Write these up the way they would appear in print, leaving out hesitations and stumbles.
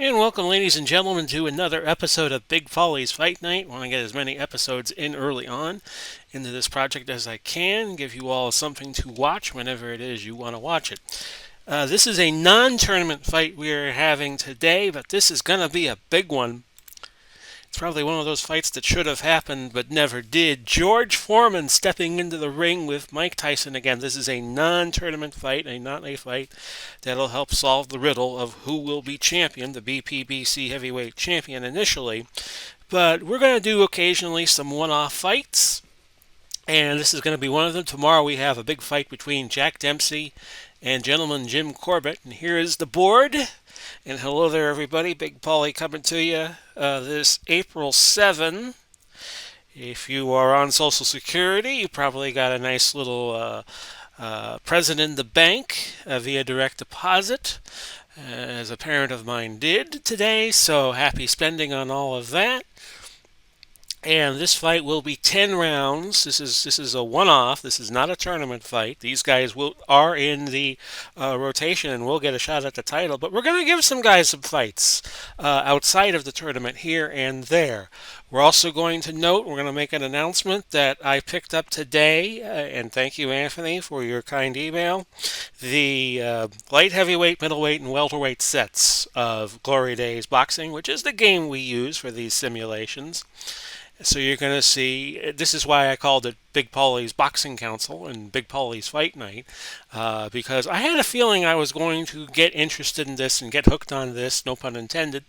And welcome, ladies and gentlemen, to another episode of Big Pauly's Fight Night. I want to get as many episodes in early on into this project as I can, give you all something to watch whenever it is you want to watch it. This is a non-tournament fight we are having today, but this is going to be a big one. It's probably one of those fights that should have happened but never did. George Foreman stepping into the ring with Mike Tyson again. This is a non-tournament fight, not a fight that'll help solve the riddle of who will be champion, the BPBC heavyweight champion initially. But we're going to do occasionally some one-off fights, and this is going to be one of them. Tomorrow we have a big fight between Jack Dempsey and gentleman Jim Corbett. And here is the board. And hello there, everybody. Big Pauly coming to you this April 7. If you are on Social Security, you probably got a nice little present in the bank via direct deposit, as a parent of mine did today. So happy spending on all of that. And this fight will be 10 rounds. This is a one-off. This is not a tournament fight. These guys are in the rotation and will get a shot at the title. But we're going to give some guys some fights outside of the tournament here and there. We're also going to note, we're going to make an announcement that I picked up today, and thank you, Anthony, for your kind email, the light heavyweight, middleweight, and welterweight sets of Glory Days Boxing, which is the game we use for these simulations. So you're going to see, this is why I called it Big Pauly's Boxing Council and Big Pauly's Fight Night, because I had a feeling I was going to get interested in this and get hooked on this, no pun intended.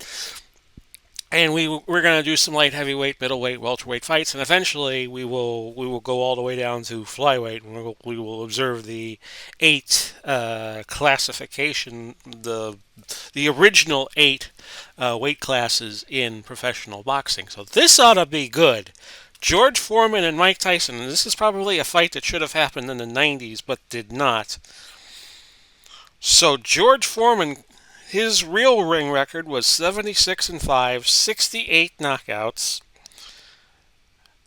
And we're going to do some light heavyweight, middleweight, welterweight fights, and eventually we will go all the way down to flyweight. And we will observe the 8 classification, the original 8 weight classes in professional boxing. So this ought to be good. George Foreman and Mike Tyson. And this is probably a fight that should have happened in the 90s, but did not. So George Foreman, his real ring record was 76-5, 68 knockouts,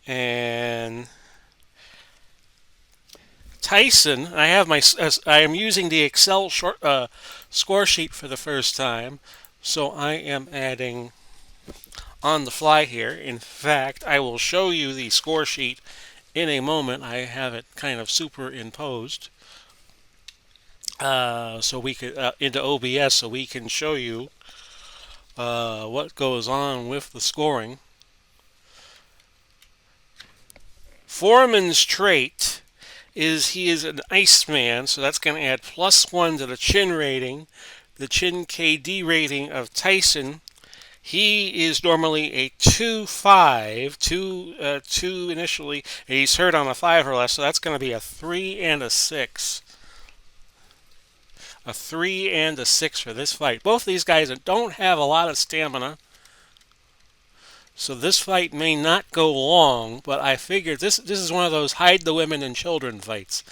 and Tyson. I am using the Excel score sheet for the first time, so I am adding on the fly here. In fact, I will show you the score sheet in a moment. I have it kind of superimposed. So we could into OBS, so we can show you what goes on with the scoring. Foreman's trait is he is an Iceman, so that's going to add +1 to the chin rating. The chin KD rating of Tyson, he is normally a 2-5, 2 initially, and he's hurt on a 5 or less, so that's going to be a 3 and a 6. A 3 and a 6 for this fight. Both these guys don't have a lot of stamina, so this fight may not go long, but I figured this is one of those hide the women and children fights,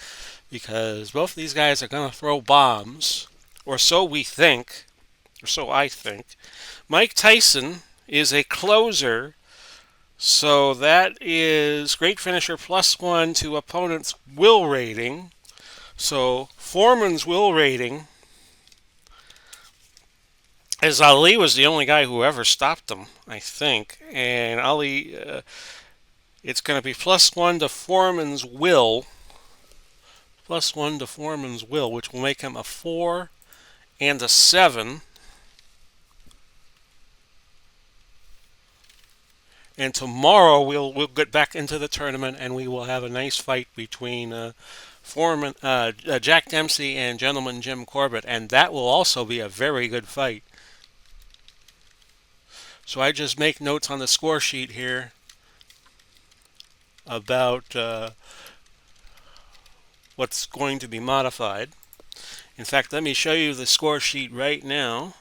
because both these guys are going to throw bombs, or so we think, or so I think. Mike Tyson is a closer, so that is great finisher +1 to opponent's will rating. So Foreman's will rating, as Ali was the only guy who ever stopped him, I think. And Ali, it's going to be +1 to Foreman's will, +1 to Foreman's will, which will make him a 4 and a 7. And tomorrow we'll get back into the tournament, and we will have a nice fight between Foreman, Jack Dempsey and gentleman Jim Corbett, and that will also be a very good fight. So I just make notes on the score sheet here about what's going to be modified. In fact, let me show you the score sheet right now.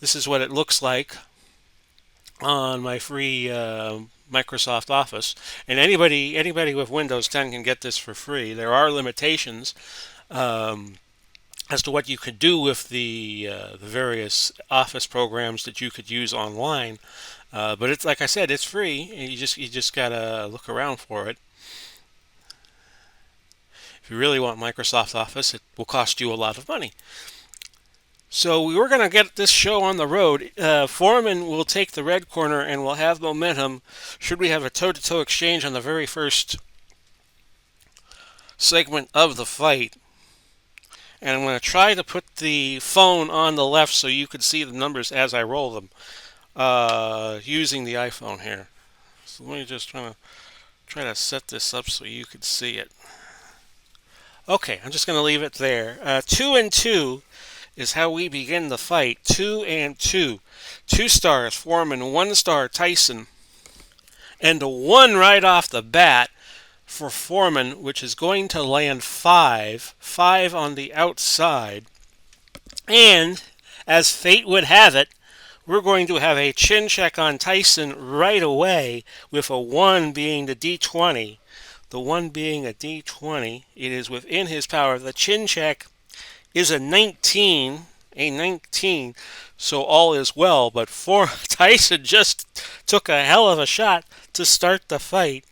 This is what it looks like on my free Microsoft Office, and anybody with Windows 10 can get this for free. There are limitations as to what you could do with the various Office programs that you could use online, but it's like I said, it's free, and you just gotta look around for it. If you really want Microsoft Office, it will cost you a lot of money. So we were going to get this show on the road. Foreman will take the red corner and will have momentum should we have a toe-to-toe exchange on the very first segment of the fight. And I'm going to try to put the phone on the left so you can see the numbers as I roll them using the iPhone here. So let me just try to set this up so you can see it. Okay, I'm just going to leave it there. 2-2 is how we begin the fight. 2-2. 2 stars, Foreman. 1 star, Tyson. And a 1 right off the bat for Foreman, which is going to land 5. 5 on the outside. And, as fate would have it, we're going to have a chin check on Tyson right away, with a 1 being the D20. The 1 being a D20. It is within his power. The chin check is a 19. A 19. So all is well. But Tyson just took a hell of a shot to start the fight.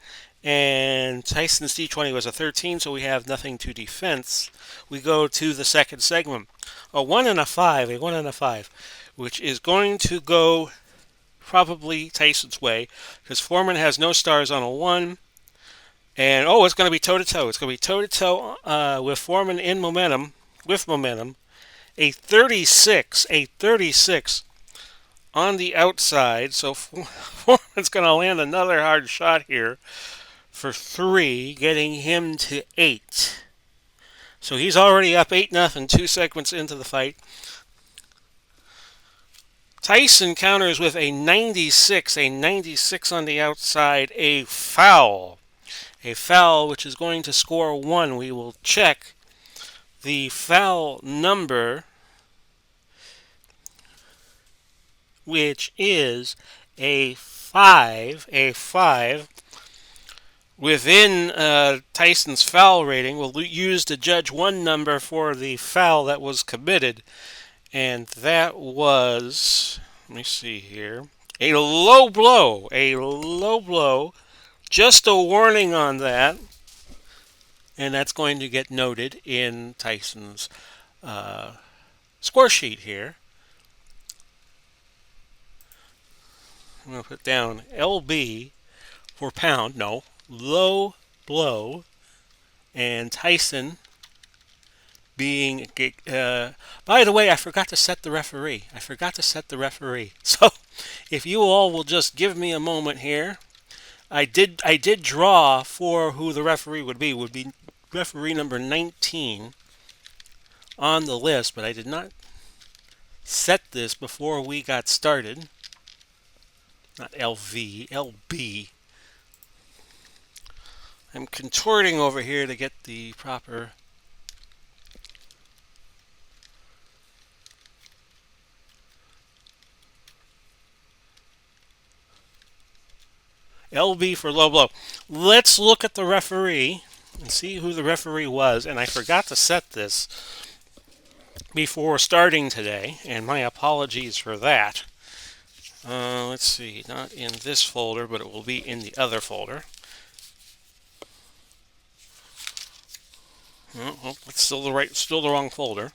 And Tyson's D20 was a 13, so we have nothing to defense. We go to the second segment. A 1 and a 5. A 1 and a 5. Which is going to go probably Tyson's way, because Foreman has no stars on a 1. And, it's going to be toe-to-toe. It's going to be toe-to-toe with Foreman in momentum, with momentum. A 36 on the outside. So Foreman's going to land another hard shot here for 3, getting him to 8. So he's already up 8-0, 2 segments into the fight. Tyson counters with a 96 on the outside, a foul. A foul which is going to score 1. We will check the foul number, which is a 5. A 5. Within Tyson's foul rating, we'll use the judge 1 number for the foul that was committed. And that was, let me see here, a low blow. A low blow. Just a warning on that. And that's going to get noted in Tyson's score sheet here. I'm going to put down LB for pound. No, low blow. And Tyson being... by the way, I forgot to set the referee. So if you all will just give me a moment here. I did draw for who the referee would be. Would be referee number 19 on the list, but I did not set this before we got started. Not LV, LB. I'm contorting over here to get the proper... LB for low blow. Let's look at the referee and see who the referee was. And I forgot to set this before starting today, and my apologies for that. Let's see, not in this folder, but it will be in the other folder. Oh, it's still the wrong folder.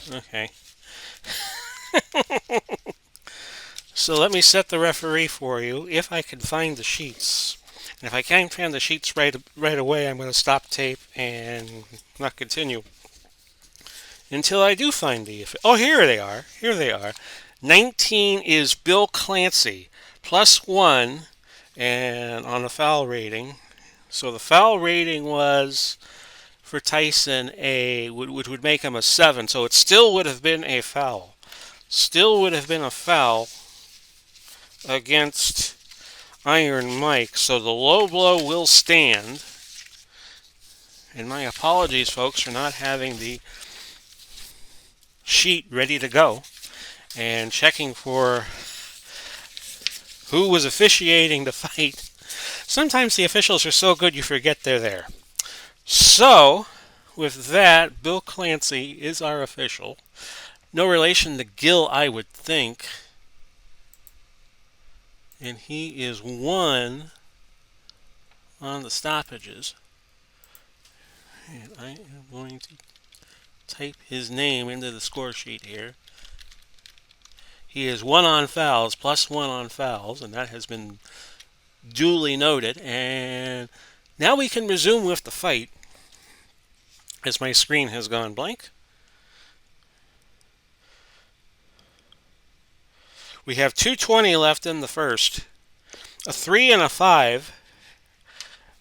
Okay. So let me set the referee for you, if I can find the sheets. And if I can't find the sheets right away, I'm going to stop tape and not continue until I do find the... Oh, here they are. 19 is Bill Clancy, +1, and on the foul rating. So the foul rating was, for Tyson, which would make him a 7. So it still would have been a foul. Against Iron Mike. So the low blow will stand. And my apologies, folks, for not having the sheet ready to go and checking for who was officiating the fight. Sometimes the officials are so good you forget they're there. So, with that, Bill Clancy is our official. No relation to Gil, I would think. And he is 1 on the stoppages. And I am going to type his name into the score sheet here. He is 1 on fouls, plus 1 on fouls, and that has been duly noted. And now we can resume with the fight, as my screen has gone blank. We have 2:20 left in the first. A 3 and a 5,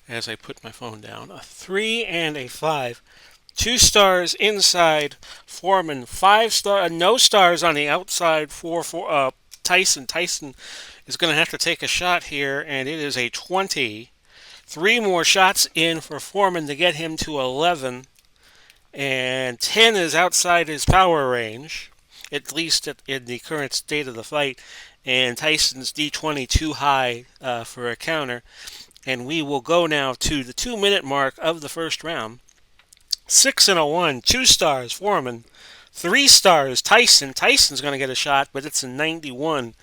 as I put my phone down. A 3 and a 5. 2 stars inside Foreman. 5 star, no stars on the outside for Tyson. Tyson is going to have to take a shot here, and it is a 20. 3 more shots in for Foreman to get him to 11. And 10 is outside his power range, at least in the current state of the fight. And Tyson's D20 too high for a counter. And we will go now to the 2-minute mark of the first round. 6 and a 1, 2 stars Foreman, 3 stars Tyson. Tyson's going to get a shot, but it's a 91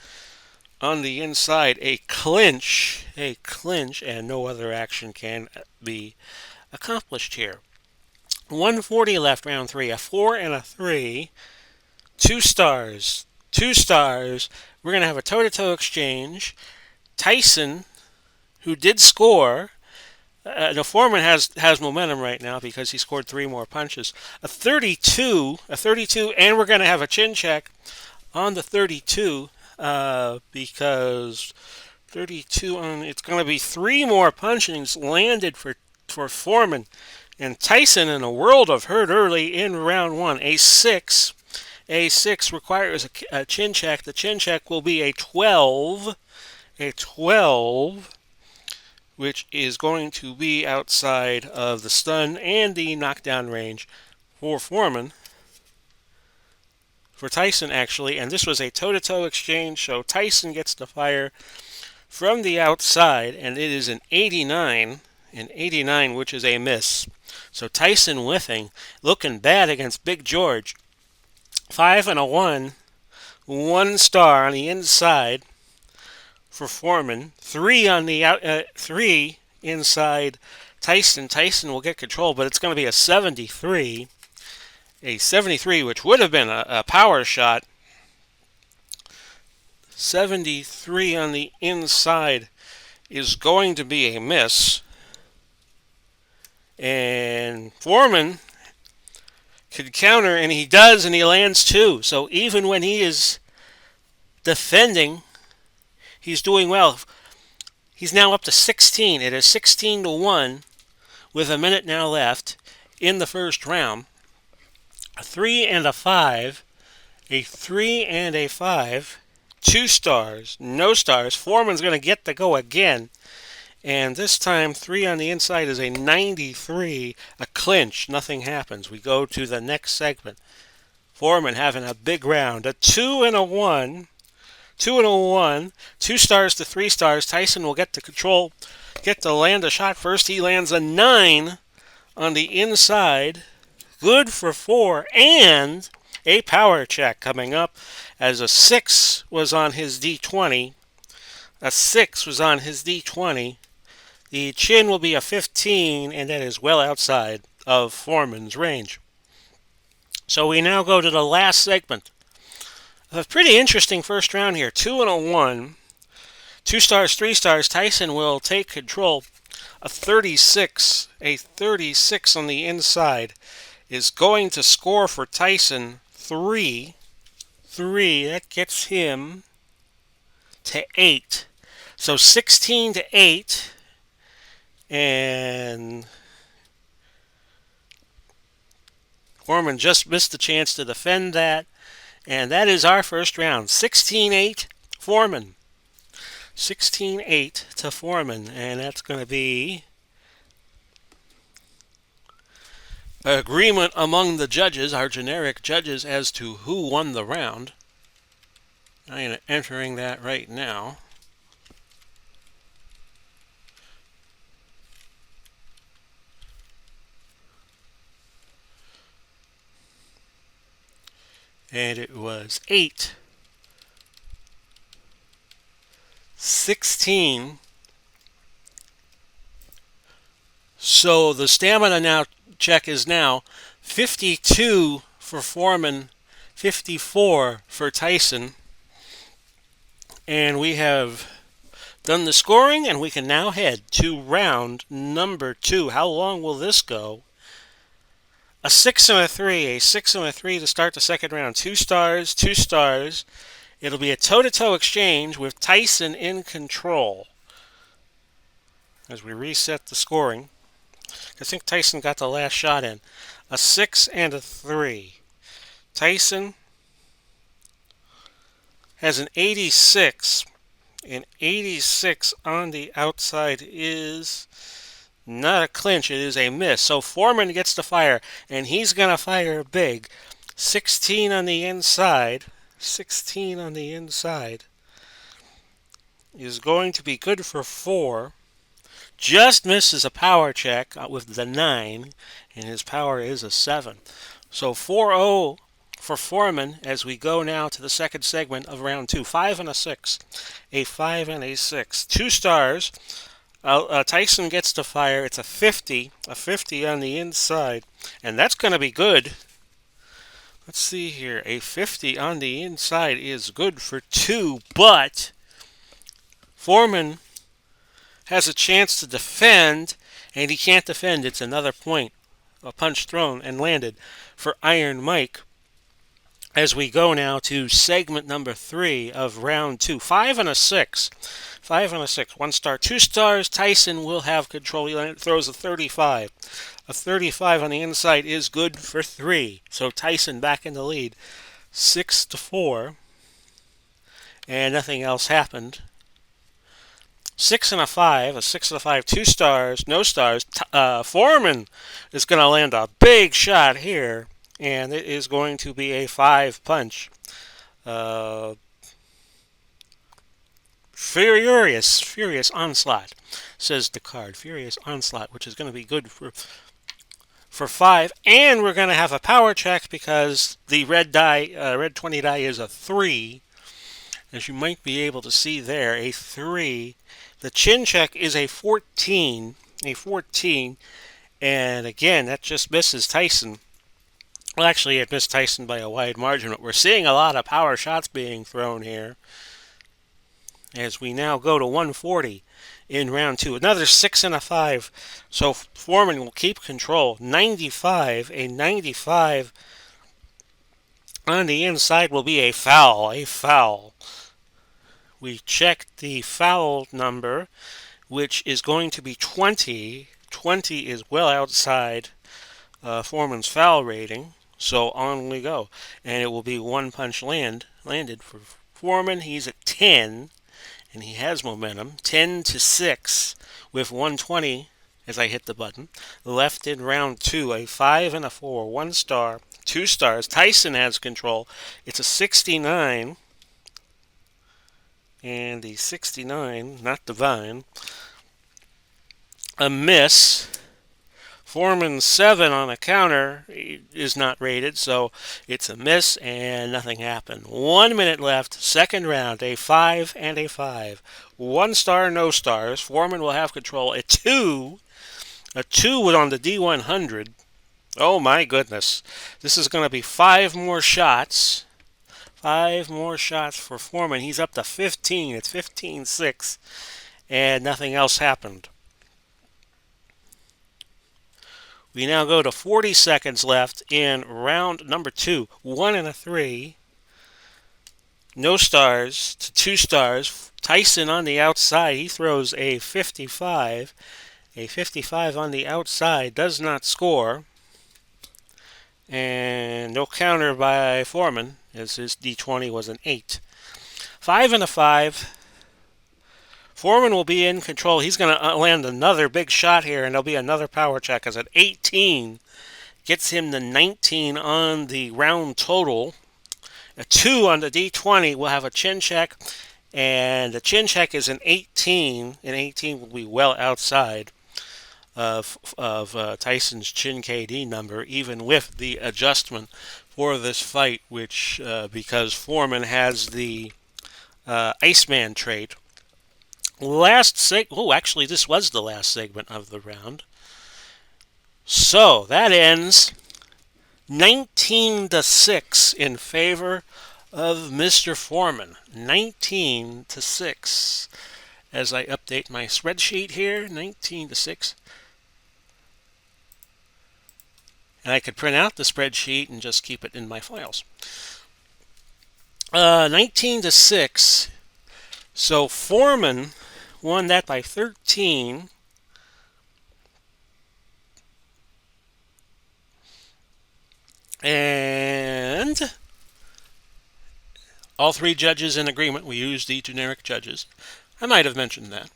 on the inside. A clinch, and no other action can be accomplished here. 140 left, round 3. A 4 and a 3, 2 stars, 2 stars. We're going to have a toe-to-toe exchange. Tyson, who did score, the Foreman has momentum right now because he scored 3 more punches. A 32, and we're going to have a chin check on the 32 because 32 on. It's going to be 3 more punchings landed for Foreman. And Tyson in a world of hurt early in round 1. A 6 requires a chin check. The chin check will be a 12. A 12, which is going to be outside of the stun and the knockdown range for Foreman. For Tyson, actually, and this was a toe-to-toe exchange, so Tyson gets to fire from the outside, and it is an 89, which is a miss. So Tyson whiffing, looking bad against Big George. 5 and a 1, 1 star on the inside for Foreman. 3 on the 3 inside Tyson. Tyson will get control, but it's going to be a 73. A 73, which would have been a power shot. 73 on the inside is going to be a miss. And Foreman could counter, and he does, and he lands 2. So even when he is defending, he's doing well. He's now up to 16. It is 16 to 1 with a minute now left in the first round. A 3 and a 5. A 3 and a 5. 2 stars. No stars. Foreman's going to get to go again. And this time, 3 on the inside is a 93. A clinch. Nothing happens. We go to the next segment. Foreman having a big round. A 2 and a 1. 2 and a 1. 2 stars to 3 stars. Tyson will get to control. Get to land a shot first. He lands a 9 on the inside. Good for 4. And a power check coming up as a 6 was on his D20. A 6 was on his D20. The chin will be a 15, and that is well outside of Foreman's range. So we now go to the last segment. A pretty interesting first round here. 2 and a 1. 2 stars, 3 stars. Tyson will take control. A 36. A 36 on the inside is going to score for Tyson 3. 3. That gets him to 8. So 16 to 8. And Foreman just missed the chance to defend that. And that is our first round. 16-8 Foreman. 16-8 to Foreman. And that's going to be agreement among the judges, our generic judges, as to who won the round. I am entering that right now. And it was 8-16. So the stamina now check is now 52 for Foreman, 54 for Tyson. And we have done the scoring, and we can now head to round number 2. How long will this go? A 6 and a 3. A 6 and a 3 to start the second round. 2 stars, 2 stars. It'll be a toe-to-toe exchange with Tyson in control. As we reset the scoring, I think Tyson got the last shot in. A 6 and a 3. Tyson has an 86. An 86 on the outside is not a clinch, it is a miss. So Foreman gets to fire, and he's going to fire big. 16 on the inside. 16 on the inside is going to be good for 4. Just misses a power check with the 9, and his power is a 7. So 4-0 for Foreman as we go now to the second segment of round 2. 5 and a 6. A 5 and a 6. 2 stars. Tyson gets to fire. It's a 50 on the inside, and that's going to be good. Let's see here. A 50 on the inside is good for 2, but Foreman has a chance to defend, and he can't defend. It's another point. A punch thrown and landed for Iron Mike. As we go now to segment number 3 of round 2. 5 and a 6. 5 and a 6. 1 star, 2 stars. Tyson will have control. He throws a 35. A 35 on the inside is good for 3. So Tyson back in the lead. 6-4. And nothing else happened. 6 and a 5. A 6 and a 5. 2 stars. No stars. Foreman is going to land a big shot here. And it is going to be a 5 punch. Furious onslaught, says the card. Furious onslaught, which is going to be good for 5. And we're going to have a power check because the red 20 die is a 3. As you might be able to see there, a 3. The chin check is a 14. A 14. And again, that just misses Tyson. Well, actually, it missed Tyson by a wide margin, but we're seeing a lot of power shots being thrown here. As we now go to 140 in round 2. Another 6 and a 5. So Foreman will keep control. 95. A 95 on the inside will be a foul. A foul. We checked the foul number, which is going to be 20. 20 is well outside Foreman's foul rating. So on we go. And it will be 1 punch landed for Foreman. He's at 10. And he has momentum. 10-6 with 120 as I hit the button. Left in round 2. A 5 and a 4. 1 star. 2 stars. Tyson has control. It's a 69. And the 69, not divine. A miss. Foreman 7 on a counter is not rated, so it's a miss and nothing happened. 1 minute left, second round, a 5 and a 5. 1 star, no stars. Foreman will have control. A 2 on the D100. Oh my goodness. This is going to be 5 more shots. 5 more shots for Foreman. He's up to 15. It's 15-6, and nothing else happened. We now go to 40 seconds left in round number 2. 1 and a 3. No stars to 2 stars. Tyson on the outside. He throws a 55. A 55 on the outside does not score. And no counter by Foreman, as his D20 was an 8. 5 and a 5. Foreman will be in control. He's going to land another big shot here, and there'll be another power check as an 18 gets him the 19 on the round total. A 2 on the D20 will have a chin check, and the chin check is an 18. An 18 will be well outside of Tyson's chin KD number, even with the adjustment for this fight, which because Foreman has the Iceman trait. Actually, this was the last segment of the round. So that ends 19-6 in favor of Mr. Foreman. 19-6. As I update my spreadsheet here, 19-6. And I could print out the spreadsheet and just keep it in my files. 19-6. So Foreman won that by 13. And all three judges in agreement. We used the generic judges. I might have mentioned that.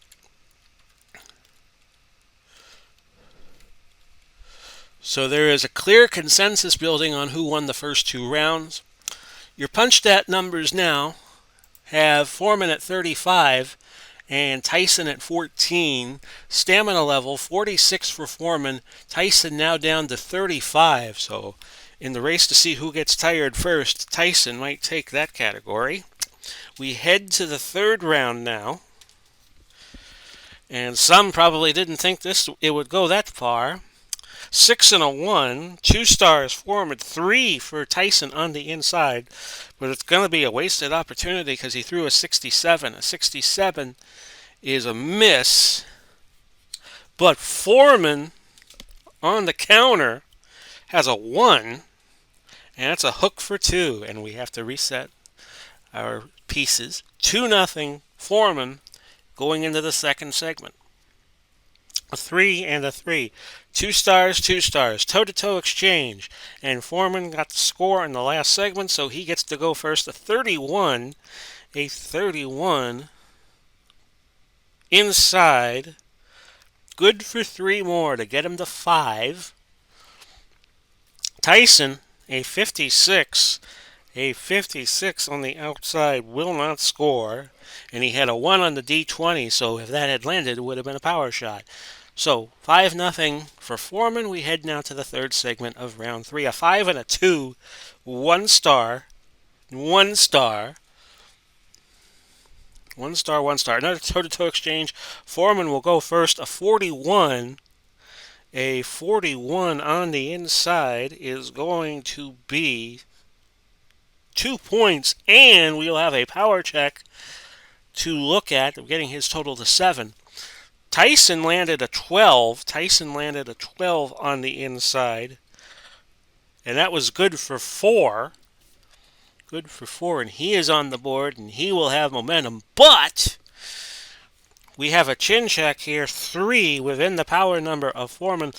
So there is a clear consensus building on who won the first two rounds. Your punch stat numbers now have Foreman at 35 and Tyson at 14. Stamina level 46 for Foreman. Tyson now down to 35. So in the race to see who gets tired first, Tyson might take that category. We head to the third round now. And some probably didn't think it would go that far. 6 and a 1, 2 stars Foreman, 3 for Tyson on the inside. But it's going to be a wasted opportunity because he threw a 67. A 67 is a miss. But Foreman on the counter has a 1. And that's a hook for 2. And we have to reset our pieces. 2-0 Foreman going into the second segment. A 3 and a 3. 2 stars, 2 stars. Toe-to-toe exchange. And Foreman got the score in the last segment, so he gets to go first. A 31. A 31. Inside. Good for 3 more to get him to 5. Tyson, a 56. A 56 on the outside will not score. And he had a 1 on the D20, so if that had landed, it would have been a power shot. So 5-0 for Foreman. We head now to the third segment of round 3. A 5 and a 2. 1 star. 1 star. 1 star, 1 star. Another toe-to-toe exchange. Foreman will go first. A 41. A 41 on the inside is going to be 2 points. And we'll have a power check to look at. I'm getting his total to 7. Tyson landed a 12. Tyson landed a 12 on the inside. And that was good for 4. Good for 4. And he is on the board and he will have momentum. But we have a chin check here. 3 within the power number of Foreman.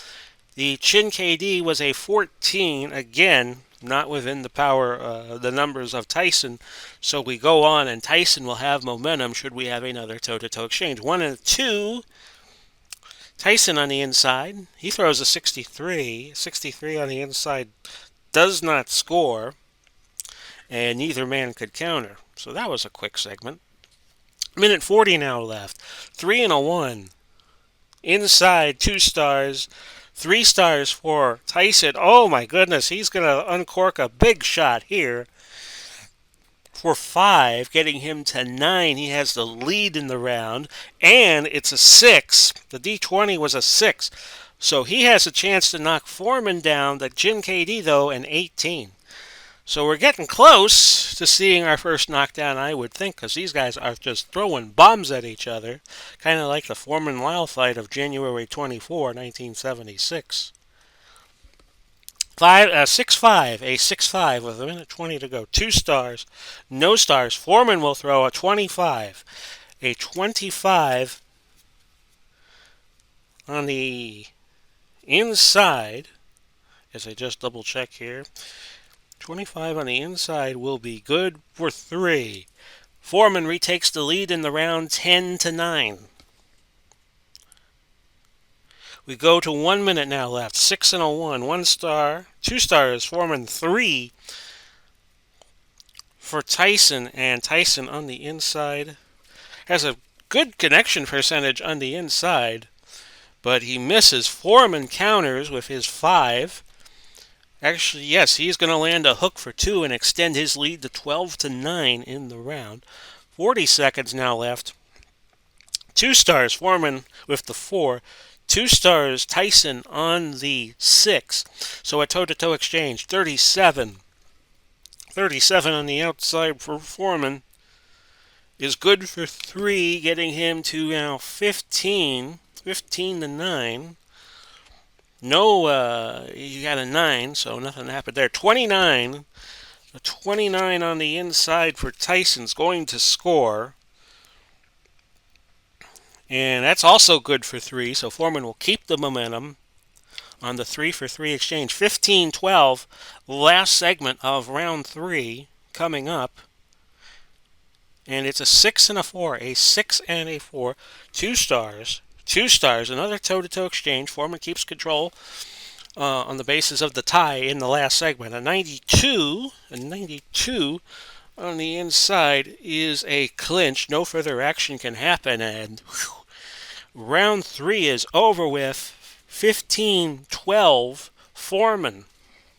The chin KD was a 14. Again, not within the power, the numbers of Tyson. So we go on and Tyson will have momentum should we have another toe-to-toe exchange. 1 and 2. Tyson on the inside. He throws a 63. 63 on the inside does not score. And neither man could counter. So that was a quick segment. Minute 40 now left. 3 and a 1. Inside, 2 stars. 3 stars for Tyson. Oh my goodness, he's going to uncork a big shot here. For 5, getting him to 9. He has the lead in the round. And it's a 6. The D20 was a 6. So he has a chance to knock Foreman down. The Chin KD, though, an 18. So we're getting close to seeing our first knockdown, I would think, because these guys are just throwing bombs at each other. Kind of like the Foreman-Lyle fight of January 24, 1976. 6-5, a 6-5 with a minute 20 to go. 2 stars, no stars. Foreman will throw a 25. A 25 on the inside, as I just double check here. 25 on the inside will be good for 3. Foreman retakes the lead in the round 10-9. We go to 1 minute now left. 6 and a 1. 1 star. 2 stars. Foreman 3 for Tyson. And Tyson on the inside has a good connection percentage on the inside. But he misses. Foreman counters with his 5. Actually, yes, he's going to land a hook for 2 and extend his lead to 12-9 in the round. 40 seconds now left. 2 stars. Foreman with the 4. 2 stars, Tyson on the 6. So a toe-to-toe exchange, 37. 37 on the outside for Foreman is good for 3, getting him to now 15. 15 to 9. No, he got a 9, so nothing happened there. 29. A 29 on the inside for Tyson's going to score. And that's also good for 3, so Foreman will keep the momentum on the 3 for 3 exchange. 15-12, last segment of round 3 coming up. And it's a 6 and a 4, a 6 and a 4, 2 stars, 2 stars, another toe-to-toe exchange. Foreman keeps control on the basis of the tie in the last segment. A 92 on the inside is a clinch. No further action can happen, and round 3 is over with. 15-12 Foreman.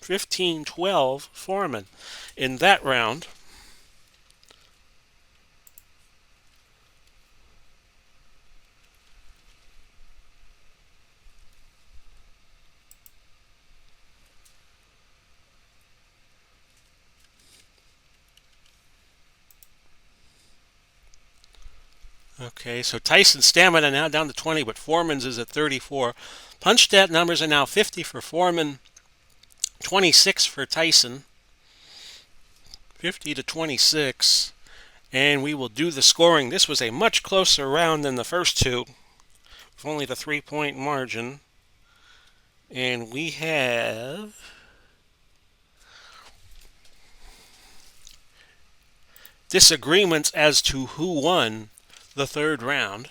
15-12 Foreman in that round. Okay, so Tyson's stamina now down to 20, but Foreman's is at 34. Punch stat numbers are now 50 for Foreman, 26 for Tyson. 50 to 26. And we will do the scoring. This was a much closer round than the first two, with only the 3-point margin. And we have disagreements as to who won the third round.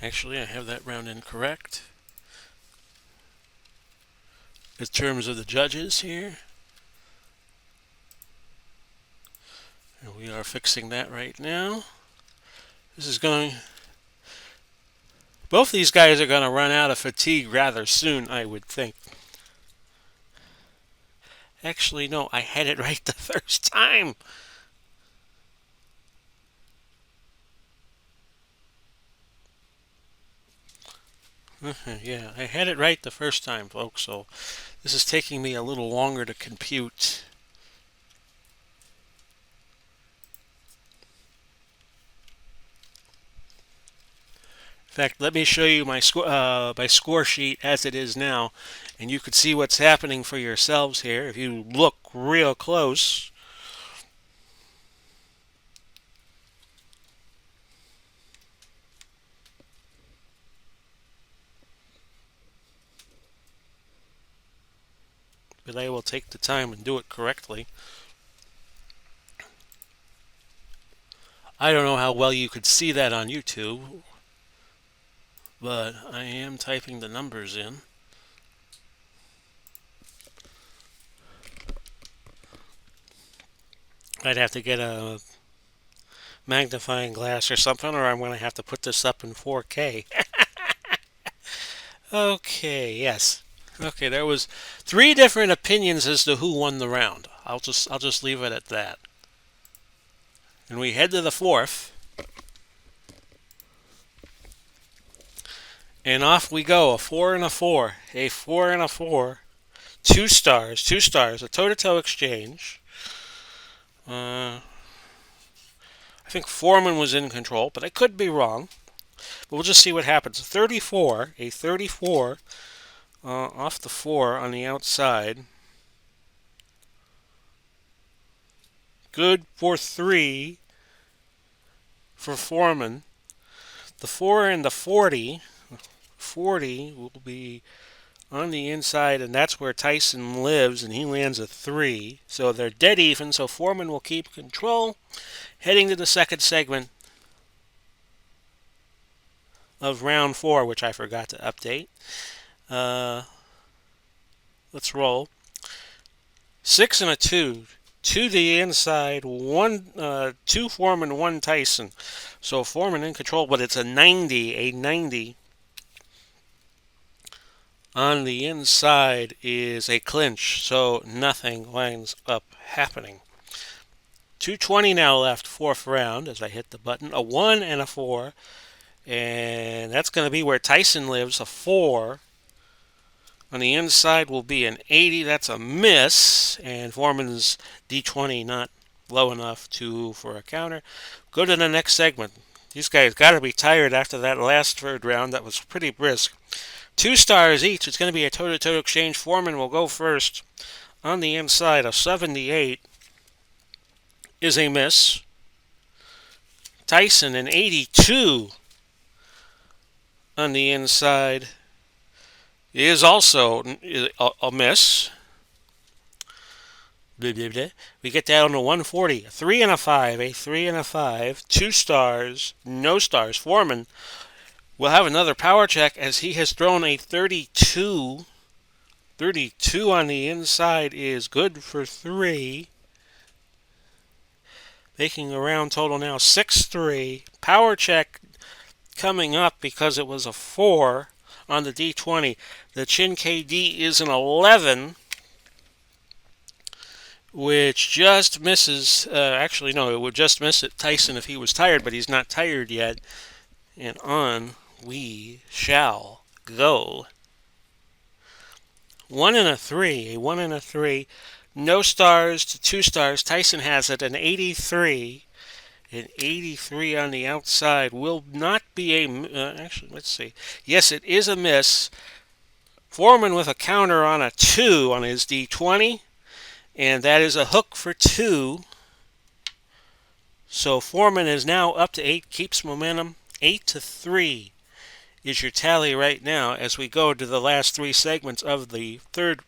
Actually, I have that round incorrect. In terms of the judges here. And we are fixing that right now. This is going... Both these guys are going to run out of fatigue rather soon, I would think. Actually, no, I had it right the first time. Yeah, I had it right the first time, folks, so this is taking me a little longer to compute. In fact, let me show you my score sheet as it is now, and you could see what's happening for yourselves here if you look real close. But I will take the time and do it correctly. I don't know how well you could see that on YouTube, but I am typing the numbers in. I'd have to get a magnifying glass or something, or I'm going to have to put this up in 4K. Okay, yes. Okay, there was 3 different opinions as to who won the round. I'll just leave it at that. And we head to the 4th. And off we go, a 4 and a 4, a 4 and a 4, 2 stars, a toe-to-toe exchange. I think Foreman was in control, but I could be wrong. But we'll just see what happens. 34, a 34 off the 4 on the outside. Good for 3 for Foreman. The 4 and the 40. 40 will be on the inside, and that's where Tyson lives, and he lands a 3. So they're dead even, so Foreman will keep control. Heading to the second segment of round 4, which I forgot to update. Let's roll. 6 and a 2. 2 to the inside, 2 Foreman, 1 Tyson. So Foreman in control, but it's a 90 on the inside is a clinch, so nothing winds up happening. 220 now left, fourth round, as I hit the button. A 1 and a 4, and that's going to be where Tyson lives, a 4. On the inside will be an 80, that's a miss, and Foreman's D20 not low enough for a counter. Go to the next segment. These guys got to be tired after that last third round. That was pretty brisk. 2 stars each. It's going to be a toe-to-toe exchange. Foreman will go first. On the inside, a 78 is a miss. Tyson, an 82 on the inside, is also a miss. Blah, blah, blah. We get down to 140. A 3 and a 5. A 3 and a 5. 2 stars. No stars. Foreman will have another power check as he has thrown a 32. 32 on the inside is good for 3. Making a round total now 6-3. Power check coming up because it was a 4 on the D20. The Chin KD is an 11, which just misses. Actually, no, it would just miss it Tyson if he was tired, but he's not tired yet. And on we shall go. 1 and a 3. A 1 and a 3. No stars to 2 stars. Tyson has it, an 83. An 83 on the outside will not be a... actually, let's see. Yes, it is a miss. Foreman with a counter on a 2 on his D20. And that is a hook for 2. So Foreman is now up to 8, keeps momentum. 8-3 is your tally right now as we go to the last 3 segments of the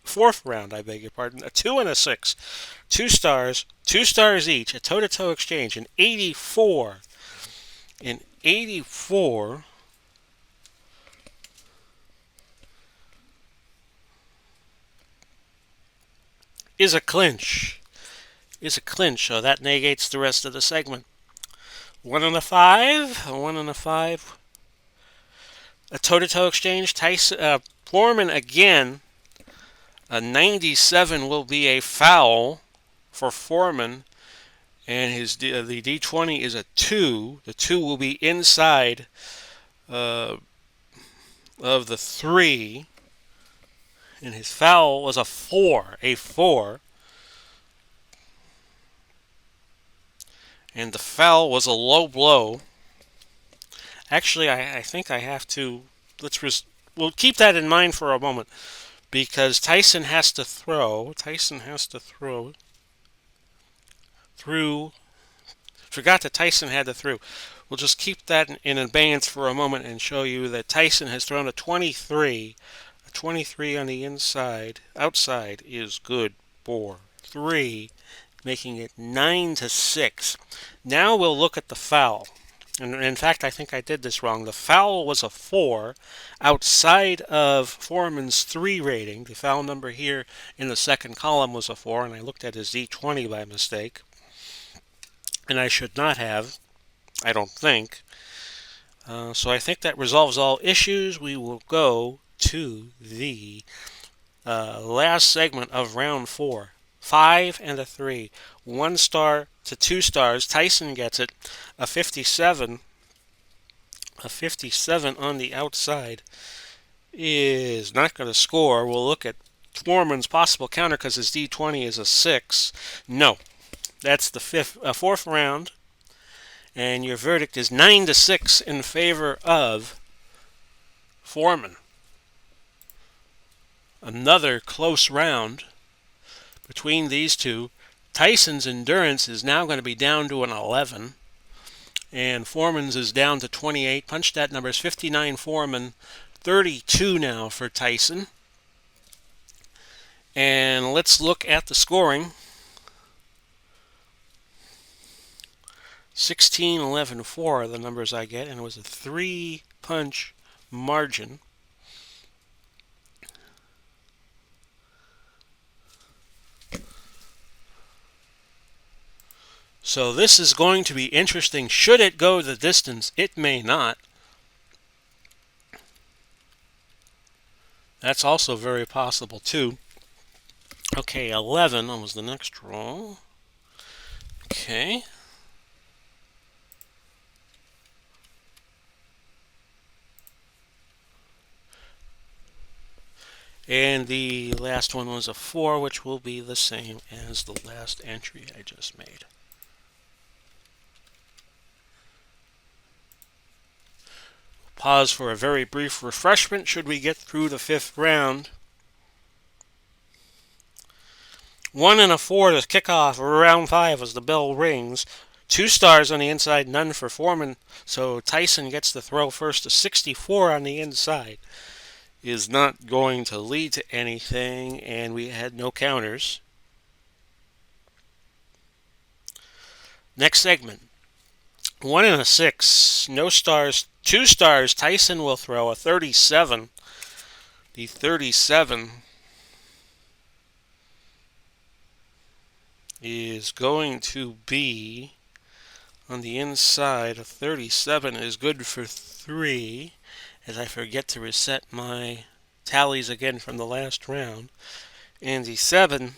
fourth round, I beg your pardon. A 2 and a 6. 2 stars, 2 stars each, a toe-to-toe exchange, an 84. An 84 is a clinch. So that negates the rest of the segment. 1 and a 5. A 1 and a 5. A toe-to-toe exchange. Foreman again. A 97 will be a foul for Foreman. And the D20 is a 2. The 2 will be inside of the 3. And his foul was a 4. A 4. And the foul was a low blow. Actually, I think I have to... we'll keep that in mind for a moment. Because Tyson has to throw. Through. Forgot that Tyson had to throw. We'll just keep that in abeyance for a moment and show you that Tyson has thrown a 23. A 23 on the outside is good for 3, making it 9-6. Now we'll look at the foul. And in fact, I think I did this wrong. The foul was a 4 outside of Foreman's 3 rating. The foul number here in the second column was a 4, and I looked at his D20 by mistake. And I should not have, I don't think. So I think that resolves all issues. We will go to the last segment of round 4. 5 and a 3. 1 star to 2 stars. Tyson gets it. A 57. A 57 on the outside is not going to score. We'll look at Foreman's possible counter because his D20 is a 6. No. That's the fourth round. And your verdict is 9-6 in favor of Foreman. Another close round between these two. Tyson's endurance is now going to be down to an 11. And Foreman's is down to 28. Punch stat number is 59 Foreman, 32 now for Tyson. And let's look at the scoring. 16, 11, 4 are the numbers I get, and it was a 3-punch margin. So this is going to be interesting. Should it go the distance? It may not. That's also very possible, too. Okay, 11 was the next roll. Okay. And the last one was a 4, which will be the same as the last entry I just made. Pause for a very brief refreshment should we get through the 5th round. 1 and a 4 to kick off round 5 as the bell rings. 2 stars on the inside, none for Foreman. So Tyson gets the throw first. A 64 on the inside is not going to lead to anything, and we had no counters. Next segment. 1 and a 6, no stars, 2 stars. Tyson will throw a 37. The 37 is going to be on the inside. A 37 is good for 3, as I forget to reset my tallies again from the last round. And the 7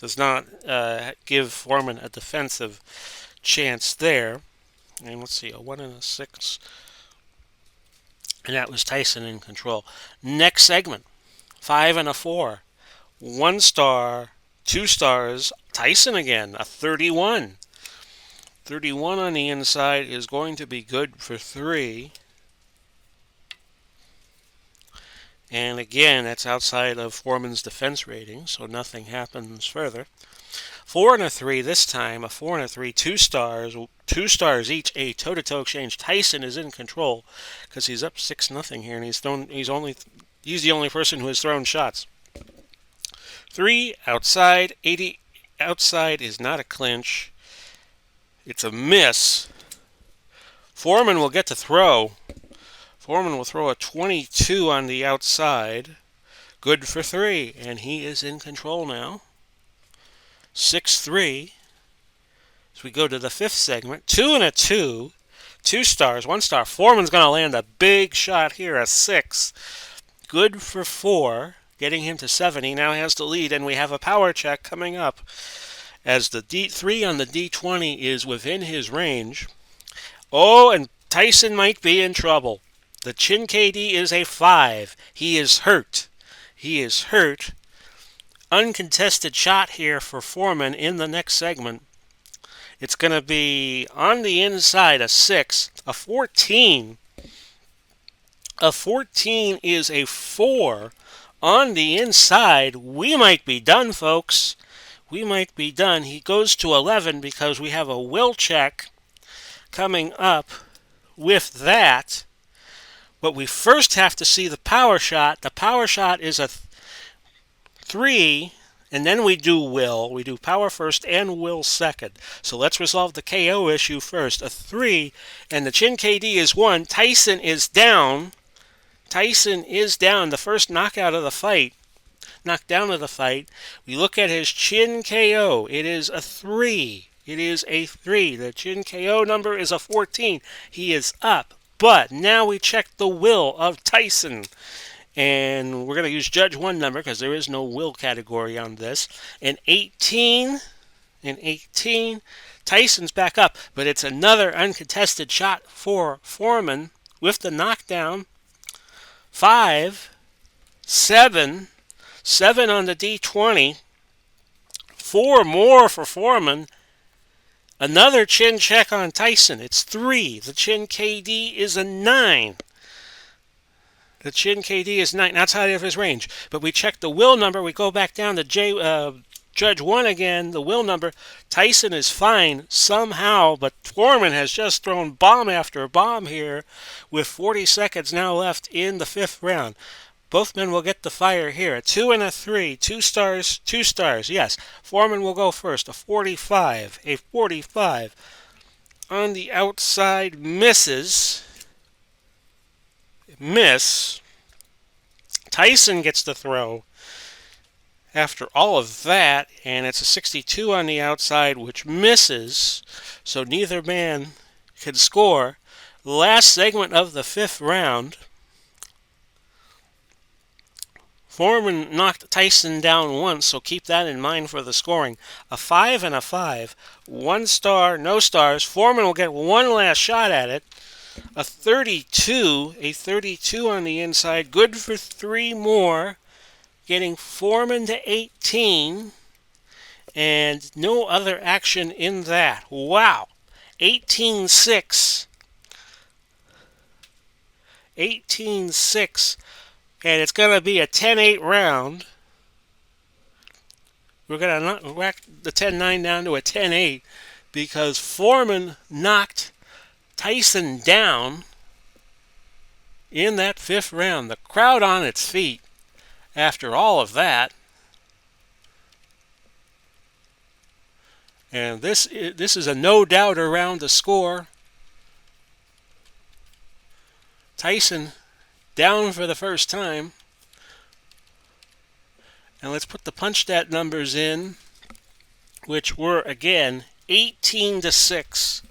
does not give Foreman a defensive chance there. And let's see, a 1 and a 6. And that was Tyson in control. Next segment, 5 and a 4. 1 star, 2 stars. Tyson again, a 31. 31 on the inside is going to be good for 3. And again, that's outside of Foreman's defense rating, so nothing happens further. 4 and a 3 this time, a 4 and a 3, 2 stars, 2 stars each, a toe-to-toe exchange. Tyson is in control because he's up 6-0 here, and he's the only person who has thrown shots. 3 outside, 80 outside is not a clinch. It's a miss. Foreman will get to throw. Foreman will throw a 22 on the outside. Good for 3, and he is in control now. 6-3. As we go to the 5th segment, 2 and a 2, 2 stars, 1 star. Foreman's going to land a big shot here, a 6. Good for 4, getting him to 7. He now has the lead, and we have a power check coming up as the D3 on the D20 is within his range. Oh, and Tyson might be in trouble. The Chin KD is a 5. He is hurt. He is hurt. Uncontested shot here for Foreman in the next segment. It's going to be on the inside a 6, a 14. A 14 is a 4 on the inside. We might be done, folks. We might be done. He goes to 11 because we have a will check coming up with that. But we first have to see the power shot. The power shot is a 3, and then we do will. We do power first and will second. So let's resolve the KO issue first. A 3, and the Chin KD is 1. Tyson is down. Tyson is down. The first knockout of the fight. Knockdown of the fight. We look at his Chin KO. It is a 3. It is a 3. The Chin KO number is a 14. He is up. But now we check the will of Tyson. And we're going to use Judge 1 number because there is no will category on this. An 18. An 18. Tyson's back up. But it's another uncontested shot for Foreman with the knockdown. 5. 7. 7 on the D20. 4 more for Foreman. Another chin check on Tyson. It's 3. The Chin KD is a 9. The Chin KD is 9. Outside of his range. But we check the will number. We go back down to Judge 1 again. The will number. Tyson is fine somehow. But Foreman has just thrown bomb after bomb here with 40 seconds now left in the 5th round. Both men will get the fire here. A 2 and a 3. 2 stars, 2 stars. Yes, Foreman will go first. A 45. A 45. On the outside, misses. Miss. Tyson gets the throw after all of that, and it's a 62 on the outside, which misses. So neither man can score. Last segment of the 5th round. Foreman knocked Tyson down once, so keep that in mind for the scoring. A 5 and a 5. 1 star, no stars. Foreman will get one last shot at it. A 32 on the inside. Good for 3 more. Getting Foreman to 18. And no other action in that. Wow. 18-6. 18-6. And it's going to be a 10-8 round. We're going to whack the 10-9 down to a 10-8 because Foreman knocked Tyson down in that 5th round. The crowd on its feet after all of that. And this is a no doubt around the score. Tyson down for the first time. And let's put the punch stat numbers in, which were again 18-6.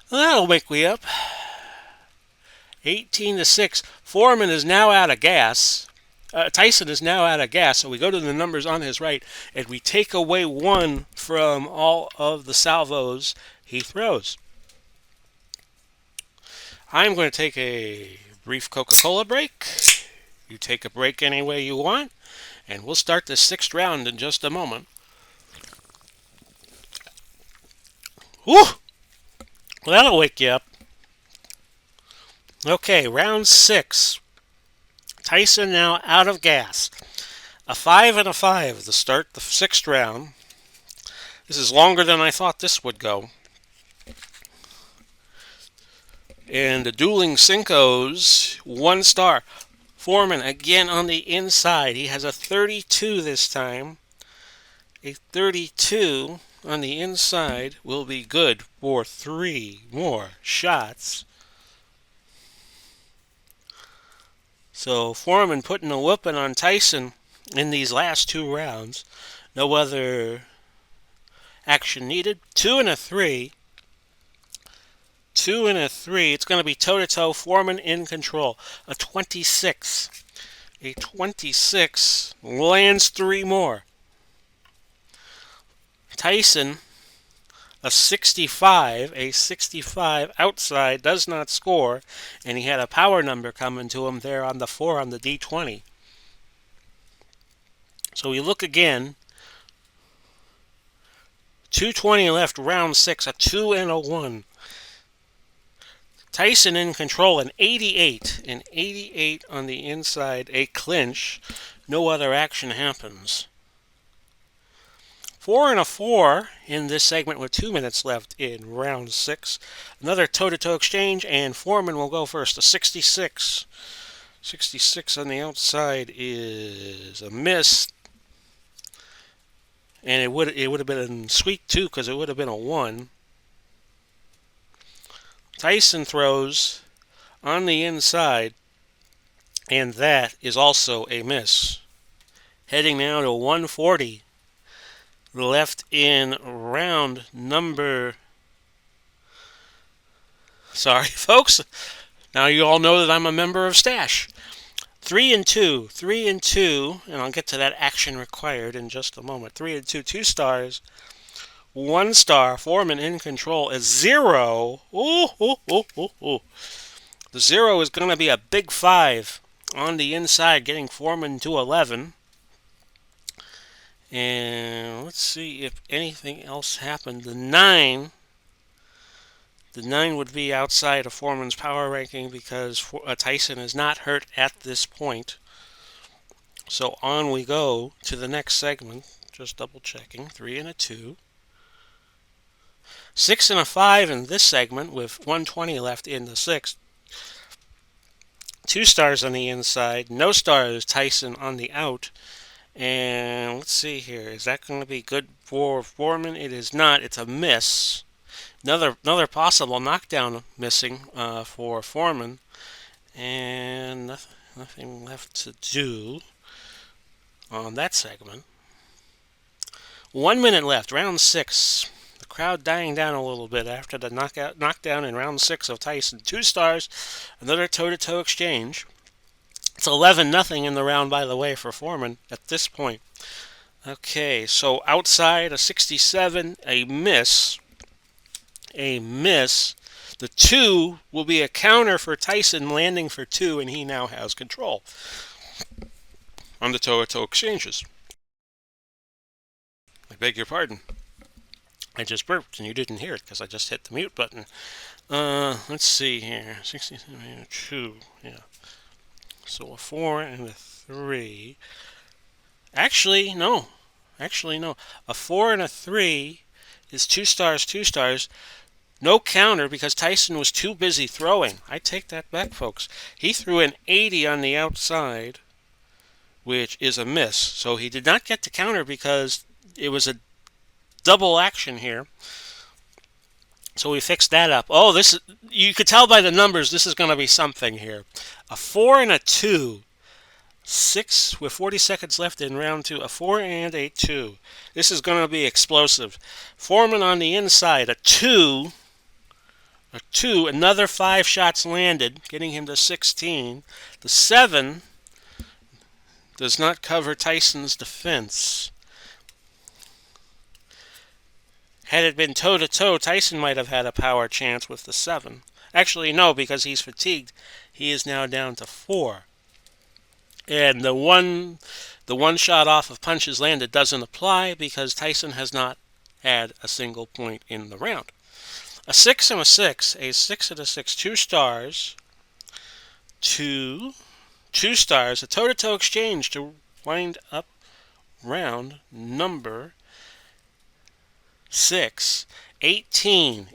Well, that'll wake me up. 18-6. Foreman is now out of gas. Tyson is now out of gas, so we go to the numbers on his right, and we take away 1 from all of the salvos he throws. I'm going to take a brief Coca-Cola break. You take a break any way you want, and we'll start the 6th round in just a moment. Whew! Well, that'll wake you up. Okay, round 6. Tyson now out of gas. A 5 and a 5 to start the 6th round. This is longer than I thought this would go. And the dueling Cincos, 1 star. Foreman again on the inside. He has a 32 this time. A 32 on the inside will be good for 3 more shots. So Foreman putting a whooping on Tyson in these last 2 rounds. No other action needed. 2 and a 3. 2 and a 3. It's going to be toe-to-toe. Foreman in control. A 26. A 26 lands 3 more. Tyson, a 65. A 65 outside does not score. And he had a power number coming to him there on the 4 on the D20. So we look again. 2:20 left, round 6. A 2 and a 1. Tyson in control, an 88. An 88 on the inside, a clinch. No other action happens. 4 and a 4 in this segment with 2 minutes left in round 6. Another toe-to-toe exchange, and Foreman will go first. A 66. 66 on the outside is a miss. And it would have been sweet, too, because it would have been a 1. Tyson throws on the inside, and that is also a miss. Heading now to 140 left in round number... Sorry, folks. Now you all know that I'm a member of Stash. 3 and 2. 3 and 2, and I'll get to that action required in just a moment. 3 and 2. 2 stars. 1 star. Foreman in control is 0. Ooh, ooh, ooh, ooh, ooh. The 0 is going to be a big 5 on the inside, getting Foreman to 11. And let's see if anything else happened. The 9 would be outside of Foreman's power ranking because Tyson is not hurt at this point. So on we go to the next segment. Just double checking. 3 and a 2. 6 and a 5 in this segment with 120 left in the 6th. 2 stars on the inside. No stars, Tyson on the out. And let's see here. Is that going to be good for Foreman? It is not. It's a miss. Another possible knockdown missing for Foreman. And nothing left to do on that segment. 1 minute left. Round 6. The crowd dying down a little bit after the knockdown in round 6 of Tyson. 2 stars, another toe-to-toe exchange. It's 11-0 in the round, by the way, for Foreman at this point. Okay, so outside a 67, a miss. A miss. The 2 will be a counter for Tyson, landing for 2, and he now has control on the toe-to-toe exchanges. I beg your pardon. I just burped and you didn't hear it because I just hit the mute button. Let's see here. 67, 2. Yeah. So a 4 and a 3. Actually, no. A 4 and a 3 is 2 stars, 2 stars. No counter because Tyson was too busy throwing. I take that back, folks. He threw an 80 on the outside, which is a miss. So he did not get to counter because it was a double action here. So we fixed that up. Oh, this is, you could tell by the numbers this is going to be something here. A 4 and a 2. 6 with 40 seconds left in round 2. A 4 and a 2. This is going to be explosive. Foreman on the inside. A 2. A 2. Another 5 shots landed, getting him to 16. The 7 does not cover Tyson's defense. Had it been toe-to-toe, Tyson might have had a power chance with the 7. Actually, no, because he's fatigued. He is now down to 4. And the one shot off of punches landed doesn't apply because Tyson has not had a single point in the round. A 6 and a 6. A 6 and a 6. 2 stars. 2 stars. A toe-to-toe exchange to wind up round number 6. 18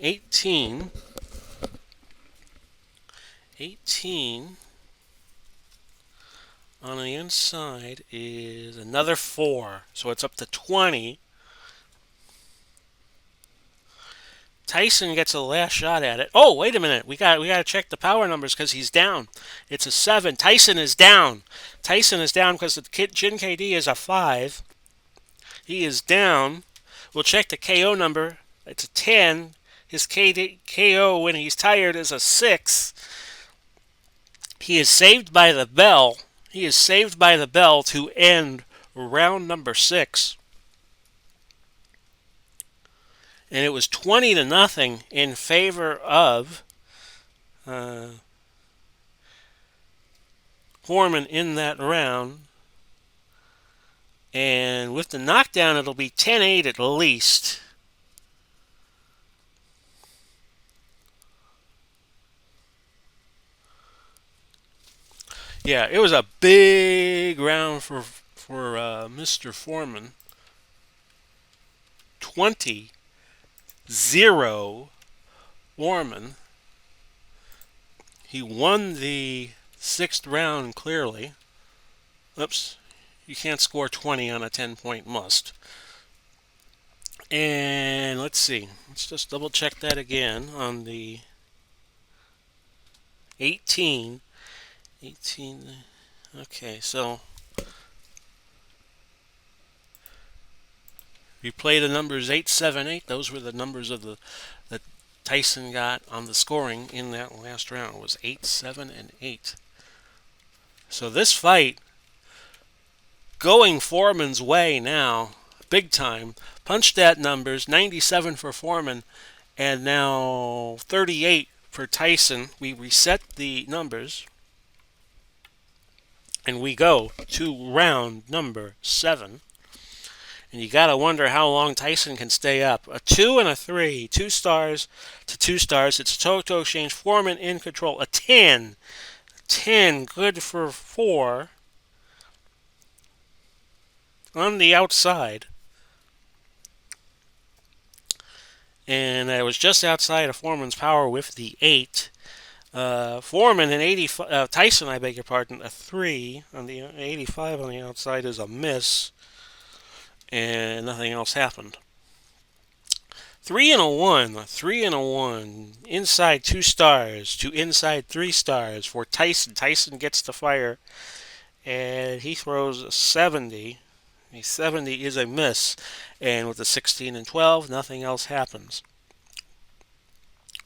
on the inside is another 4. So it's up to 20. Tyson gets a last shot at it. Oh, wait a minute. We got to check the power numbers because he's down. It's a 7. Tyson is down. Tyson is down because the Chin KD is a 5. He is down. We'll check the KO number. It's a 10. His KO when he's tired is a 6. He is saved by the bell. He is saved by the bell to end round number 6. And it was 20-0 in favor of Foreman in that round. And with the knockdown, it'll be 10-8 at least. Yeah, it was a big round for Mr. Foreman. 20-0 Foreman. He won the 6th round clearly. Oops. You can't score 20 on a 10-point must. And let's see. Let's just double check that again on the 18. Okay, so we play the numbers 8, 7, 8. Those were the numbers of that Tyson got on the scoring in that last round. It was 8, 7, and 8. So this fight going Foreman's way now, big time. Punch that numbers, 97 for Foreman, and now 38 for Tyson. We reset the numbers, and we go to round number 7. And you gotta wonder how long Tyson can stay up. A 2 and a 3, 2 stars to 2 stars. It's a toe-to-toe exchange. Foreman in control. A 10, good for 4. On the outside, and I was just outside of Foreman's power with the 8. Foreman and 85, Tyson, I beg your pardon, a 3 on the 85 on the outside is a miss, and nothing else happened. 3 and a 1, inside 2 stars to inside 3 stars for Tyson. Tyson gets the fire, and he throws a 70. A 70 is a miss. And with the 16 and 12, nothing else happens.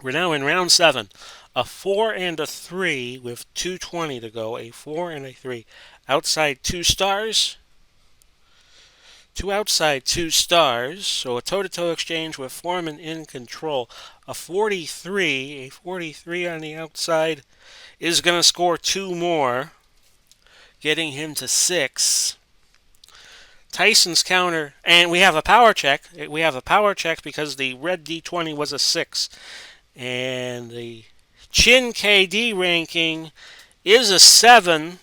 We're now in round 7. A 4 and a 3 with 220 to go. A 4 and a 3. Outside 2 stars. 2 outside 2 stars. So a toe-to-toe exchange with Foreman in control. A 43 on the outside is going to score 2 more, getting him to 6. Tyson's counter, and we have a power check. We have a power check because the red D20 was a 6. And the Chin KD ranking is a 7.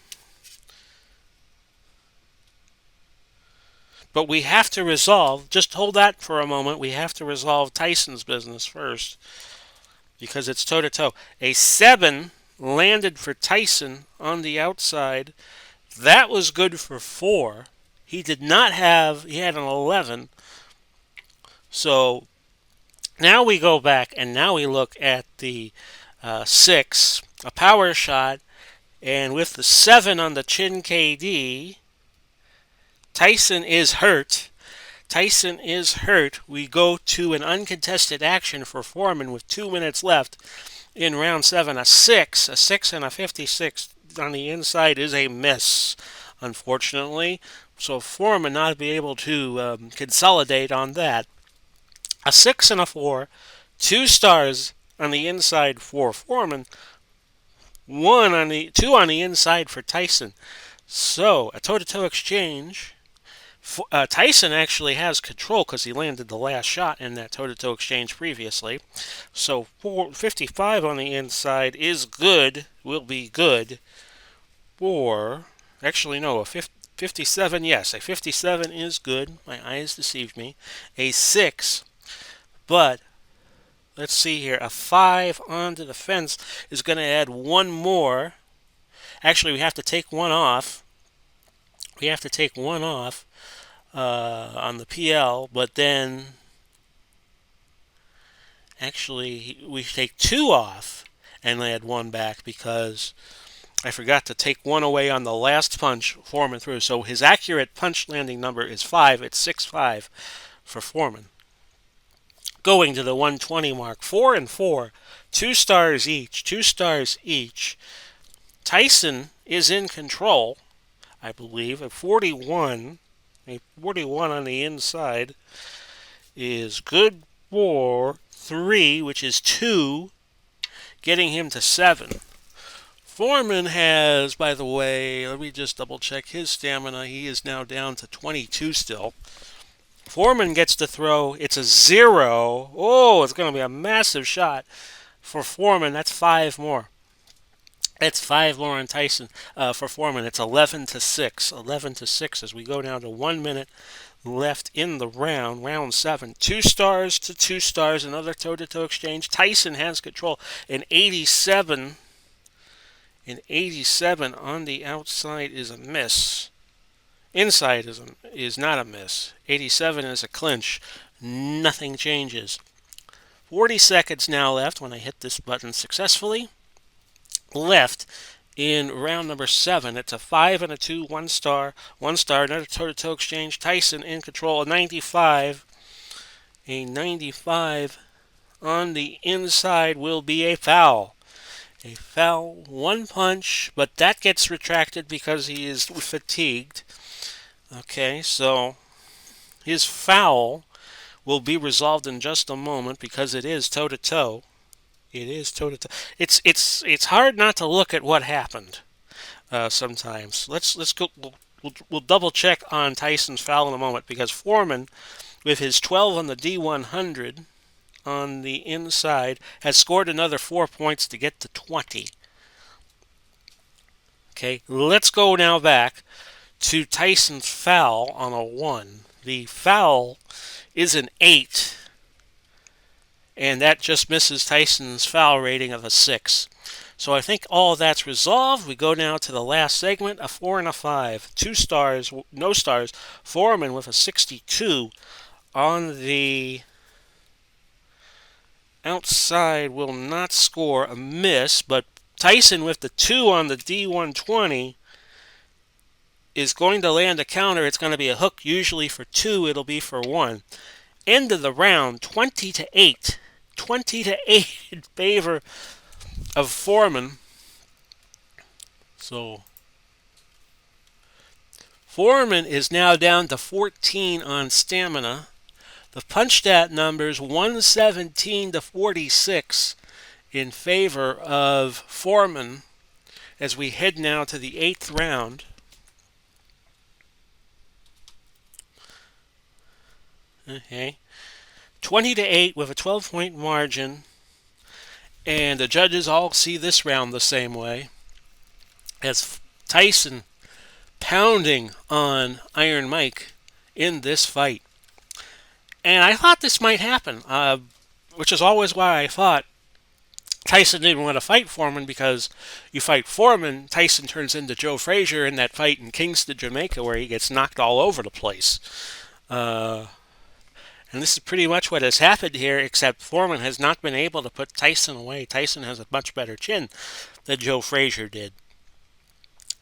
But we have to resolve, just hold that for a moment, we have to resolve Tyson's business first because it's toe-to-toe. A 7 landed for Tyson on the outside. That was good for 4. He had an 11. So now we go back and now we look at the 6, a power shot, and with the 7 on the Chin KD, Tyson is hurt. We go to an uncontested action for Foreman with 2 minutes left in round 7. A 6 and a 56 on the inside is a miss, unfortunately. So Foreman not be able to consolidate on that. A 6 and a 4, 2 stars on the inside for Foreman, 2 on the inside for Tyson. So a toe-to-toe exchange. Tyson actually has control because he landed the last shot in that toe-to-toe exchange previously. So 55 on the inside is good, will be good. Actually no, a 57, yes, a 57 is good. My eyes deceived me. A 6, but let's see here. A 5 onto the fence is going to add 1 more. Actually, we have to take 1 off. On the PL, but then actually we take 2 off and add 1 back because I forgot to take 1 away on the last punch Foreman threw. So his accurate punch landing number is 5. It's 6-5 for Foreman. Going to the 120 mark, 4 and 4, 2 stars each. Tyson is in control, I believe, at 41. A 41 on the inside is good for 3, which is 2, getting him to 7. Foreman has, by the way, let me just double check his stamina. He is now down to 22 still. Foreman gets to throw. It's a 0. Oh, it's going to be a massive shot for Foreman. That's 5 more. That's 5 more on Tyson for Foreman. It's 11-6. 11-6 as we go down to 1 minute left in the round. Round 7. 2 stars to 2 stars. Another toe-to-toe exchange. Tyson has control. An 87. An 87 on the outside is a miss. Inside is not a miss. 87 is a clinch. Nothing changes. 40 seconds now left when I hit this button successfully. Left in round number 7. It's a 5 and a 2, 1 star, another toe-to-toe exchange. Tyson in control, a 95. A 95 on the inside will be a foul. A foul, 1 punch, but that gets retracted because he is fatigued. Okay, so his foul will be resolved in just a moment because it is toe-to-toe. It is toe-to-toe. It's hard not to look at what happened sometimes. Let's go. We'll double check on Tyson's foul in a moment because Foreman, with his 12 on the D100 on the inside, has scored another 4 points to get to 20. Okay, let's go now back to Tyson's foul on a 1. The foul is an 8. And that just misses Tyson's foul rating of a 6. So I think all that's resolved. We go now to the last segment, a 4 and a 5. 2 stars, no stars. Foreman with a 62 on the outside will not score, a miss. But Tyson with the 2 on the D120 is going to land a counter. It's going to be a hook, usually for 2. It'll be for 1. End of the round, 20-8. 20-8 in favor of Foreman. So Foreman is now down to 14 on stamina. The punch stat numbers 117-46 in favor of Foreman as we head now to the 8th round. Okay. 20-8 with a 12-point margin. And the judges all see this round the same way, as Tyson pounding on Iron Mike in this fight. And I thought this might happen, which is always why I thought Tyson didn't want to fight Foreman, because you fight Foreman, Tyson turns into Joe Frazier in that fight in Kingston, Jamaica, where he gets knocked all over the place. And this is pretty much what has happened here, except Foreman has not been able to put Tyson away. Tyson has a much better chin than Joe Frazier did.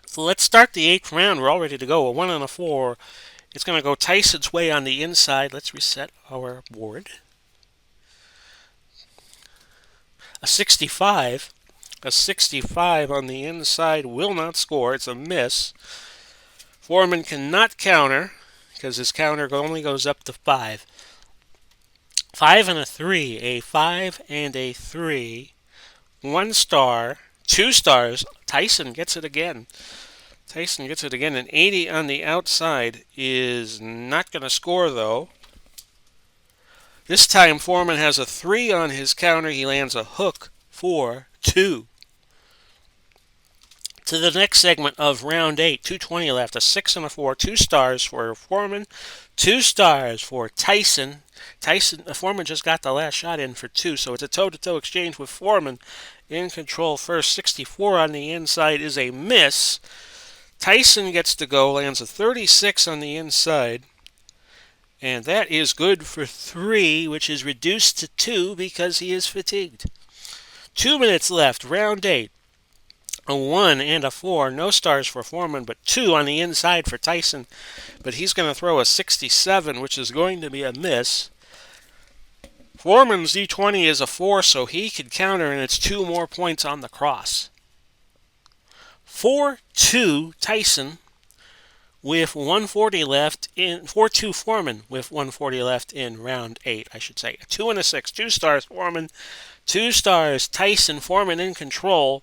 So let's start the 8th round. We're all ready to go. A 1 and a 4. It's going to go Tyson's way on the inside. Let's reset our board. A 65. A 65 on the inside will not score. It's a miss. Foreman cannot counter because his counter only goes up to 5. 5 and a 3. A 5 and a 3. 1 star. 2 stars. Tyson gets it again. Tyson gets it again. An 80 on the outside is not going to score, though. This time, Foreman has a 3 on his counter. He lands a hook for 2. To the next segment of round 8, 2:20 left. A 6 and a 4. 2 stars for Foreman. 2 stars for Tyson. Foreman just got the last shot in for 2, so it's a toe-to-toe exchange with Foreman in control first. 64 on the inside is a miss. Tyson gets to go, lands a 36 on the inside, and that is good for 3, which is reduced to 2 because he is fatigued. 2 minutes left, round 8. A 1 and a 4, no stars for Foreman, but 2 on the inside for Tyson, but he's going to throw a 67, which is going to be a miss. Foreman's D20 is a 4, so he could counter, and it's 2 more points on the cross. 4-2 Tyson with 140 left in 4-2 Foreman with 140 left in round 8, I should say. 2 and a 6, 2 stars Foreman, 2 stars Tyson. Foreman in control.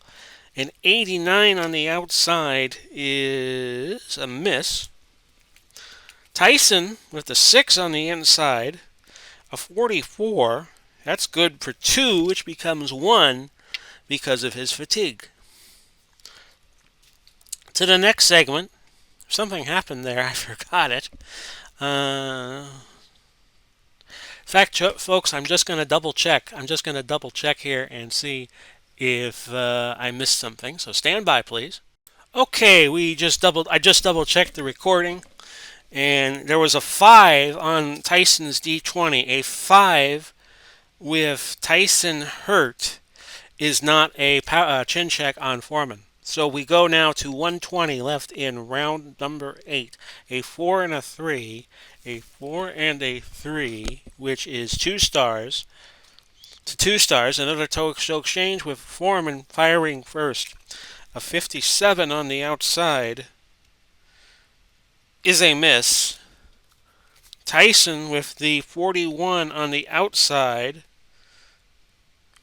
An 89 on the outside is a miss. Tyson with the 6 on the inside, a 44. That's good for 2, which becomes 1 because of his fatigue. To the next segment. Something happened there. I forgot it. In fact, folks, I'm just going to double check. I'm just going to double check here and see if I missed something. So stand by, please. Okay, I just double checked the recording, and there was a 5 on Tyson's D20. A 5 with Tyson hurt is not a chin check on Foreman. So we go now to 120 left in round number 8. A 4 and a 3. A 4 and a 3, which is 2 stars. To 2 stars, another toe exchange with Foreman firing first. A 57 on the outside is a miss. Tyson with the 41 on the outside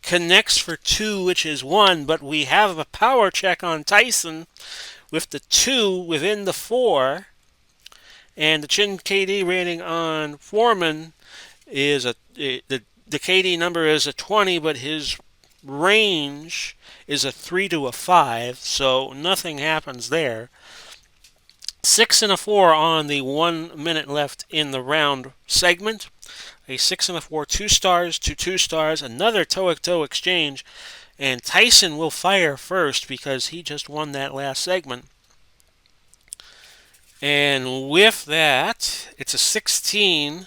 connects for 2, which is 1, but we have a power check on Tyson with the 2 within the 4, and the chin KD rating on Foreman is the KD number is a 20, but his range is a 3 to a 5, so nothing happens there. 6 and a 4 on the 1 minute left in the round segment. A 6 and a 4, 2 stars to 2 stars, another toe-to-toe exchange, and Tyson will fire first because he just won that last segment. And with that, it's a 16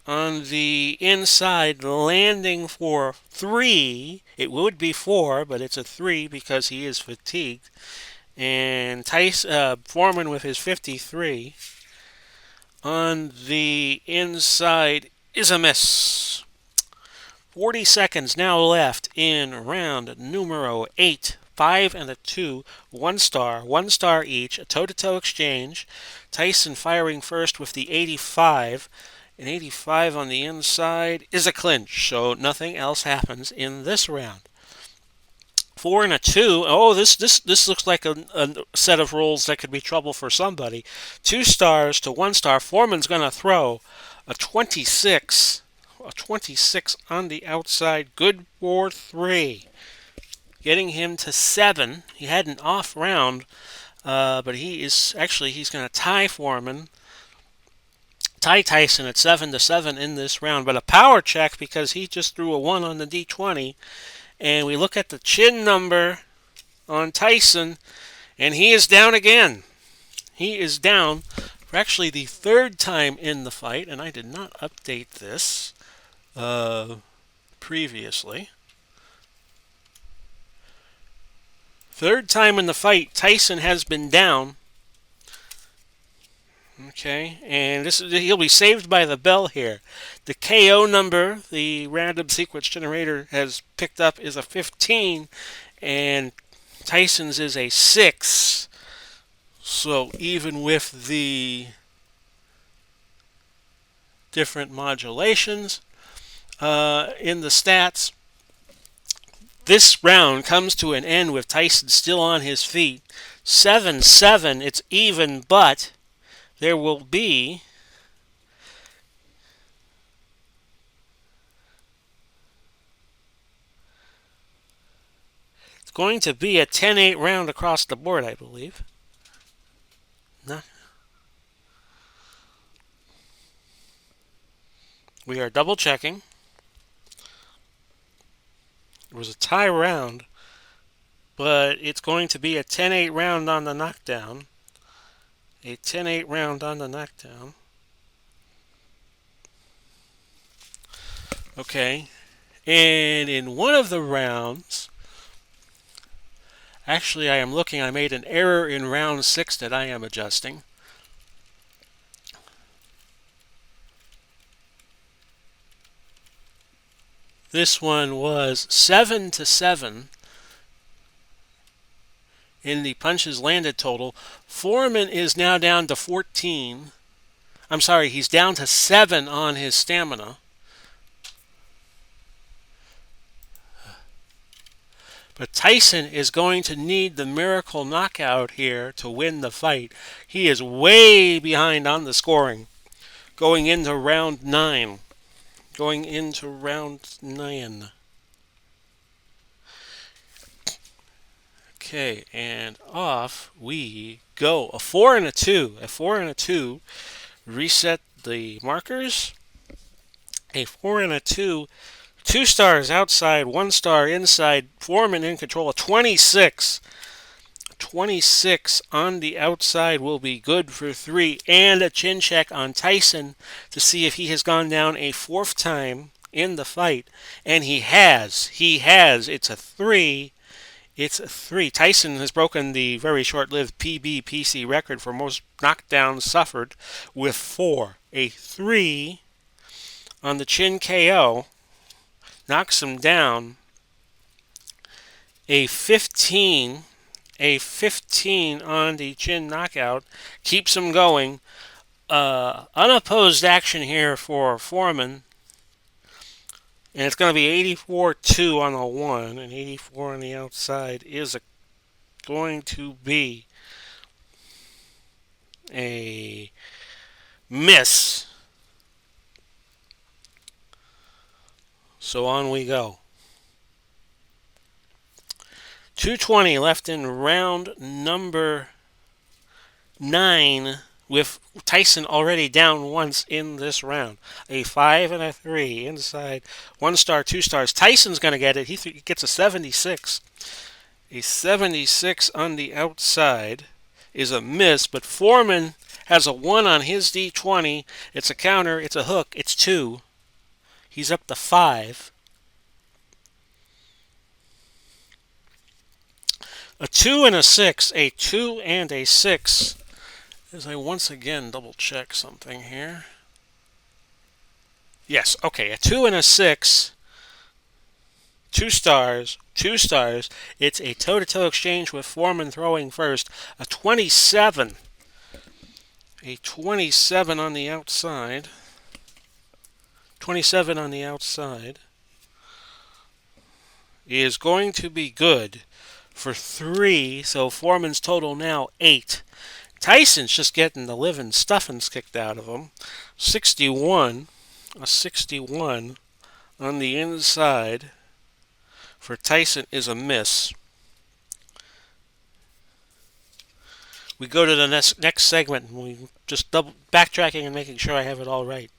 on the inside, landing for 3. It would be 4, but it's a 3 because he is fatigued. And Foreman with his 53 on the inside is a miss. 40 seconds now left in round numero 8. 5 and a 2, 1 star each, a toe-to-toe exchange. Tyson firing first with the 85. An 85 on the inside is a clinch, so nothing else happens in this round. 4 and a 2. Oh, this looks like a set of rolls that could be trouble for somebody. 2 stars to 1 star. Foreman's going to throw a 26. A 26 on the outside. Good for 3. Getting him to 7. He had an off round, but he's going to tie Foreman. Tie Tyson at 7-7 in this round, but a power check because he just threw a 1 on the D20. And we look at the chin number on Tyson, and he is down again. He is down for actually the third time in the fight, and I did not update this previously. Third time in the fight, Tyson has been down. Okay, and he'll be saved by the bell here. The KO number, the random sequence generator has picked up, is a 15, and Tyson's is a 6. So even with the different modulations in the stats, this round comes to an end with Tyson still on his feet. 7-7, it's even, but there will be it's going to be a 10-8 round across the board, I believe. No. We are double checking. It was a tie round, but it's going to be a 10-8 round on the knockdown. A 10-8 round on the knockdown. Okay. And in one of the rounds, actually I am looking, I made an error in round 6 that I am adjusting. This one was 7-7 in the punches landed total. Foreman is now down to 14. I'm sorry, he's down to 7 on his stamina. But Tyson is going to need the miracle knockout here to win the fight. He is way behind on the scoring. Going into round 9. Okay, and off we go. A 4 and a 2. A 4 and a 2. Reset the markers. A 4 and a 2. 2 stars outside, 1 star inside. Foreman in control. A 26. 26 on the outside will be good for 3. And a chin check on Tyson to see if he has gone down a 4th time in the fight. And he has. It's a 3. It's a 3. Tyson has broken the very short-lived PBPC record for most knockdowns suffered with 4. A 3 on the chin KO knocks him down. A 15 on the chin knockout keeps him going. Unopposed action here for Foreman. And it's going to be 84-2 on the 1, and 84 on the outside is going to be a miss. So on we go. 2:20 left in round number 9, with Tyson already down once in this round. A 5 and a 3 inside. 1 star, 2 stars. Tyson's going to get it. He gets a 76. A 76 on the outside is a miss, but Foreman has a 1 on his D20. It's a counter. It's a hook. It's 2. He's up to 5. A 2 and a 6. A 2 and a 6. As I once again double check something here. Yes, okay. A 2 and a 6. 2 stars. 2 stars. It's a toe-to-toe exchange with Foreman throwing first. A 27. A 27 on the outside. 27 on the outside is going to be good for 3, so Foreman's total now 8. Tyson's just getting the living stuffings kicked out of him. 61, a 61 on the inside for Tyson is a miss. We go to the next segment and we just double backtracking and making sure I have it all right.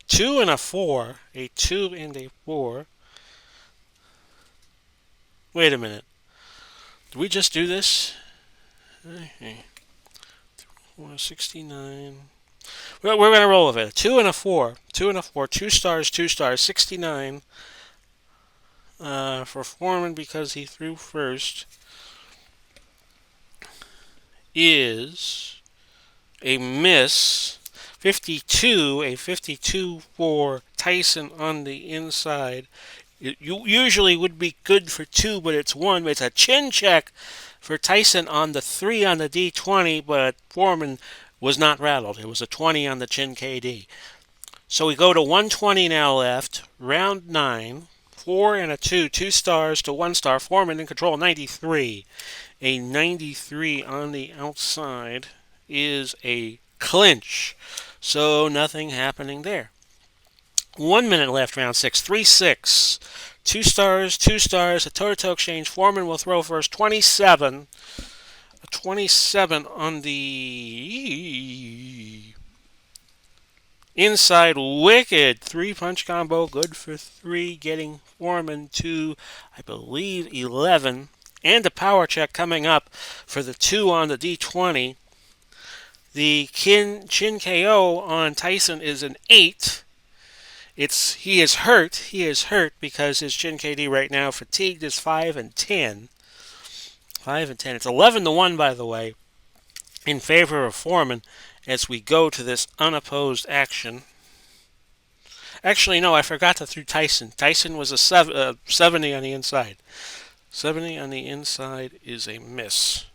2 and a 4, a 2 and a 4. Wait a minute. Did we just do this? Okay. 69. Well, we're going to roll with it. 2 and a 4. 2 and a 4. 2 stars, 2 stars. 69 for Foreman because he threw first is a miss. 52. A 52 for Tyson on the inside. It usually would be good for 2, but it's 1. It's a chin check for Tyson on the 3 on the D20, but Foreman was not rattled. It was a 20 on the chin KD. So we go to 120 now left. Round 9. 4 and a 2. 2 stars to 1 star. Foreman in control. 93. A 93 on the outside is a clinch. So nothing happening there. 1 minute left, round 6. 3-6. 2 stars, 2 stars, a toe-to-toe exchange. Foreman will throw first. 27. A 27 on the inside. Wicked 3-punch combo. Good for 3, getting Foreman to, I believe, 11. And a power check coming up for the 2 on the D20. The chin KO on Tyson is an 8. He is hurt. He is hurt because his chin KD right now fatigued is 5 and 10. 5 and 10. It's 11-1, by the way, in favor of Foreman as we go to this unopposed action. Actually, no, I forgot to throw Tyson. Tyson was a 70 on the inside. 70 on the inside is a miss.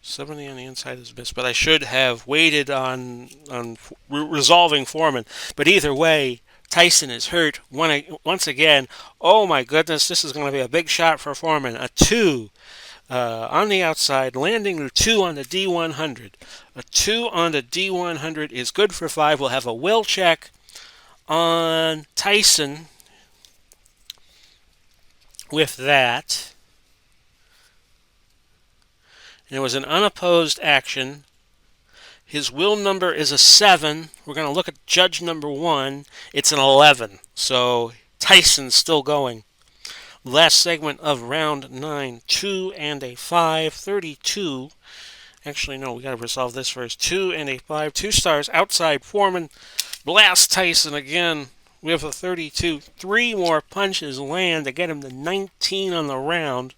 70 on the inside is a miss, but I should have waited on resolving Foreman. But either way, Tyson is hurt once again. Oh my goodness, this is going to be a big shot for Foreman. A 2 on the outside, landing a 2 on the D100. A 2 on the D100 is good for 5. We'll have a will check on Tyson with that. And it was an unopposed action. His will number is a 7. We're going to look at judge number 1. It's an 11. So Tyson's still going. Last segment of round 9. 2 and a 5. 32. Actually, no, we got to resolve this first. 2 and a 5. 2 stars outside. Foreman blast Tyson again with a 32. 3 more punches land to get him to 19 on the round.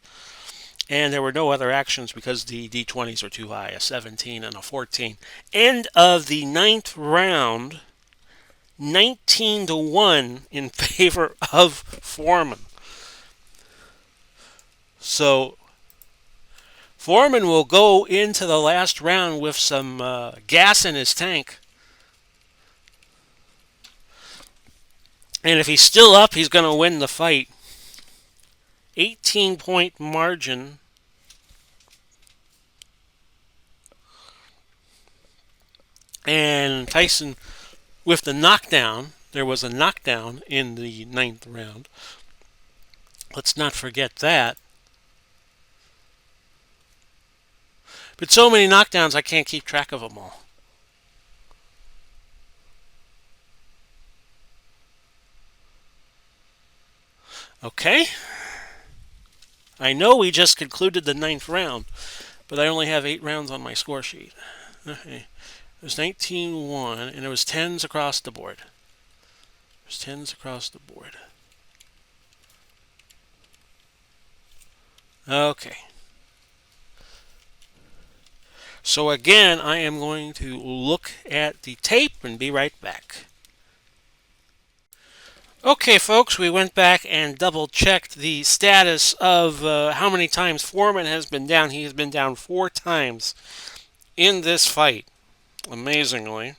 And there were no other actions because the D20s are too high, a 17 and a 14. End of the 9th round, 19-1 in favor of Foreman. So Foreman will go into the last round with some gas in his tank. And if he's still up, he's going to win the fight. 18-point margin. And Tyson with the knockdown. There was a knockdown in the 9th round. Let's not forget that. But so many knockdowns, I can't keep track of them all. Okay. I know we just concluded the 9th round, but I only have 8 rounds on my score sheet. Okay. It was 19-1, and it was 10s across the board. It was 10s across the board. Okay. So again, I am going to look at the tape and be right back. Okay, folks, we went back and double checked the status of how many times Foreman has been down. He has been down 4 times in this fight, amazingly.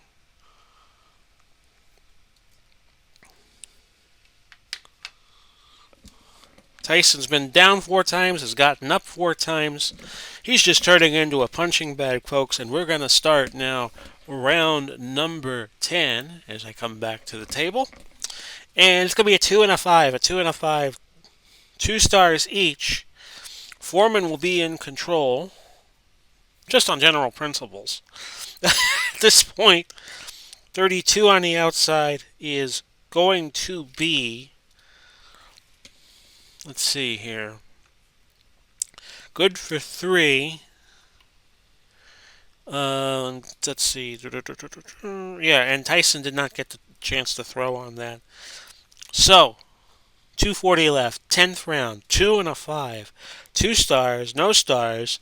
Tyson's been down 4 times, has gotten up 4 times. He's just turning into a punching bag, folks, and we're going to start now round number 10 as I come back to the table. And it's going to be a 2 and a 5, a 2 and a 5, 2 stars each. Foreman will be in control, just on general principles. At this point, 32 on the outside is going to be, let's see here, good for 3. Let's see. Yeah, and Tyson did not get the chance to throw on that. So, 240 left, 10th round, 2 and a 5, 2 stars, no stars.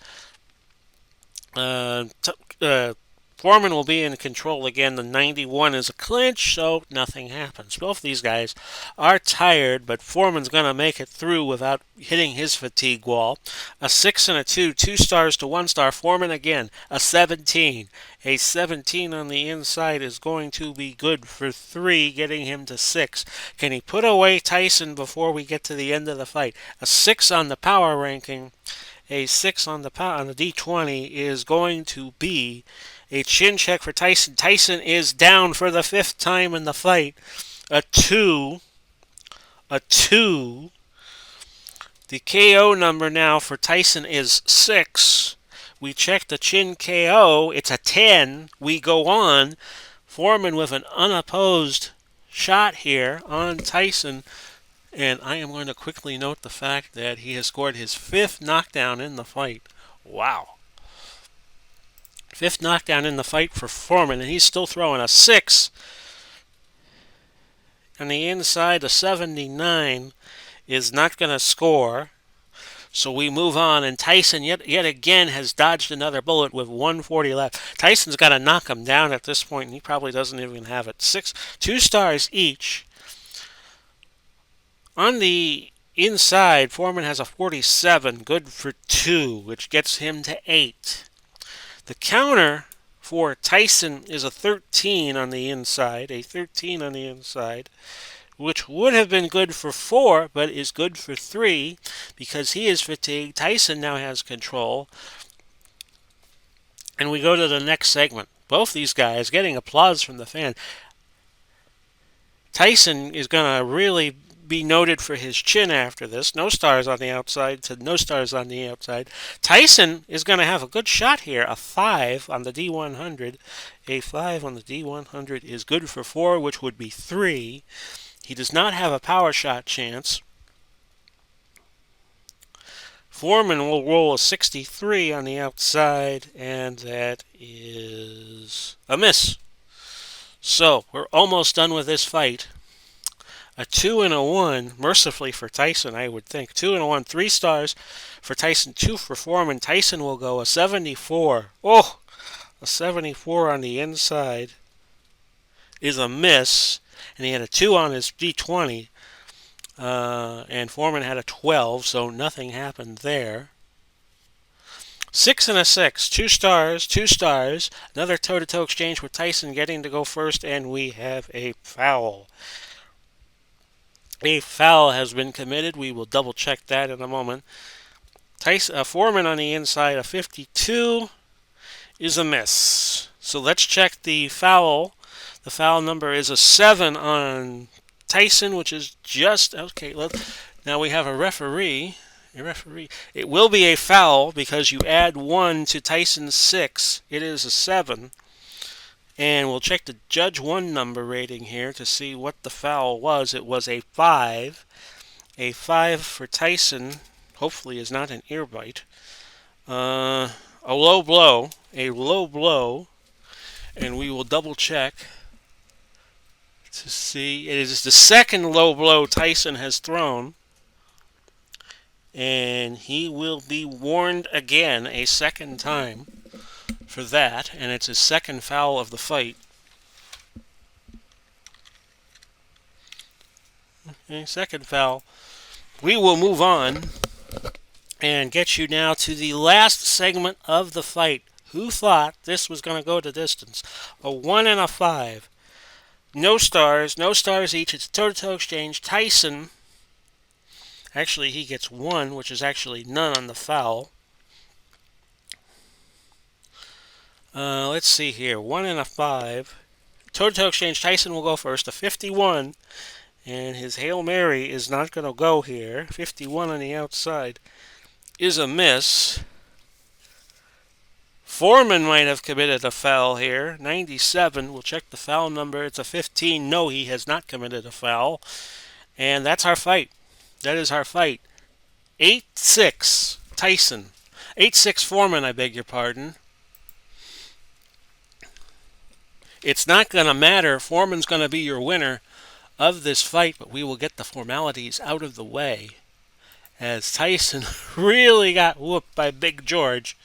Uh, t- uh, Foreman will be in control again. The 91 is a clinch, so nothing happens. Both these guys are tired, but Foreman's going to make it through without hitting his fatigue wall. A 6 and a 2, 2 stars to 1 star. Foreman again, a 17. A 17 on the inside is going to be good for 3, getting him to 6. Can he put away Tyson before we get to the end of the fight? A 6 on the power ranking. A 6 on the D20 is going to be a chin check for Tyson. Tyson is down for the 5th time in the fight. A 2. A 2. The KO number now for Tyson is 6. We check the chin KO. It's a 10. We go on. Foreman with an unopposed shot here on Tyson. And I am going to quickly note the fact that he has scored his 5th knockdown in the fight. Wow. 5th knockdown in the fight for Foreman, and he's still throwing a 6. On the inside, a 79 is not going to score. So we move on, and Tyson yet again has dodged another bullet with 140 left. Tyson's got to knock him down at this point, and he probably doesn't even have it. 2 stars each. On the inside, Foreman has a 47, good for 2, which gets him to 8. The counter for Tyson is a 13 on the inside, a 13 on the inside, which would have been good for 4, but is good for 3 because he is fatigued. Tyson now has control. And we go to the next segment. Both these guys getting applause from the fan. Tyson is going to really be noted for his chin after this. No stars on the outside to no stars on the outside. Tyson is going to have a good shot here. A 5 on the D100. A 5 on the D100 is good for 4, which would be 3. He does not have a power shot chance. Foreman will roll a 63 on the outside, and that is a miss. So, we're almost done with this fight. A 2 and a 1, mercifully for Tyson, I would think. 2 and a 1, 3 stars for Tyson, 2 for Foreman. Tyson will go a 74. Oh, a 74 on the inside is a miss, and he had a 2 on his D20, and Foreman had a 12, so nothing happened there. 6 and a 6, 2 stars, 2 stars. Another toe-to-toe exchange with Tyson getting to go first, and we have a foul. A foul has been committed. We will double check that in a moment. Foreman on the inside, a 52 is a miss. So let's check the foul. The foul number is a 7 on Tyson, which is just okay. Now we have a referee. It will be a foul because you add 1 to Tyson's 6. It is a 7. And we'll check the Judge 1 number rating here to see what the foul was. It was a 5. A 5 for Tyson, hopefully, is not an ear bite. A low blow. A low blow. And we will double check to see. It is the second low blow Tyson has thrown. And he will be warned again a second time for that, and it's his second foul of the fight. Okay, second foul. We will move on and get you now to the last segment of the fight. Who thought this was going to go the distance? A 1 and a 5. No stars each. It's toe-to-toe exchange. Tyson, actually he gets 1, which is actually none on the foul. Let's see here. 1 and a 5. Toe-to-toe exchange. Tyson will go first. A 51. And his Hail Mary is not going to go here. 51 on the outside is a miss. Foreman might have committed a foul here. 97. We'll check the foul number. It's a 15. No, he has not committed a foul. And that's our fight. That is our fight. 8-6 Tyson. 8-6 Foreman, I beg your pardon. It's not going to matter. Foreman's going to be your winner of this fight, but we will get the formalities out of the way as Tyson really got whooped by Big George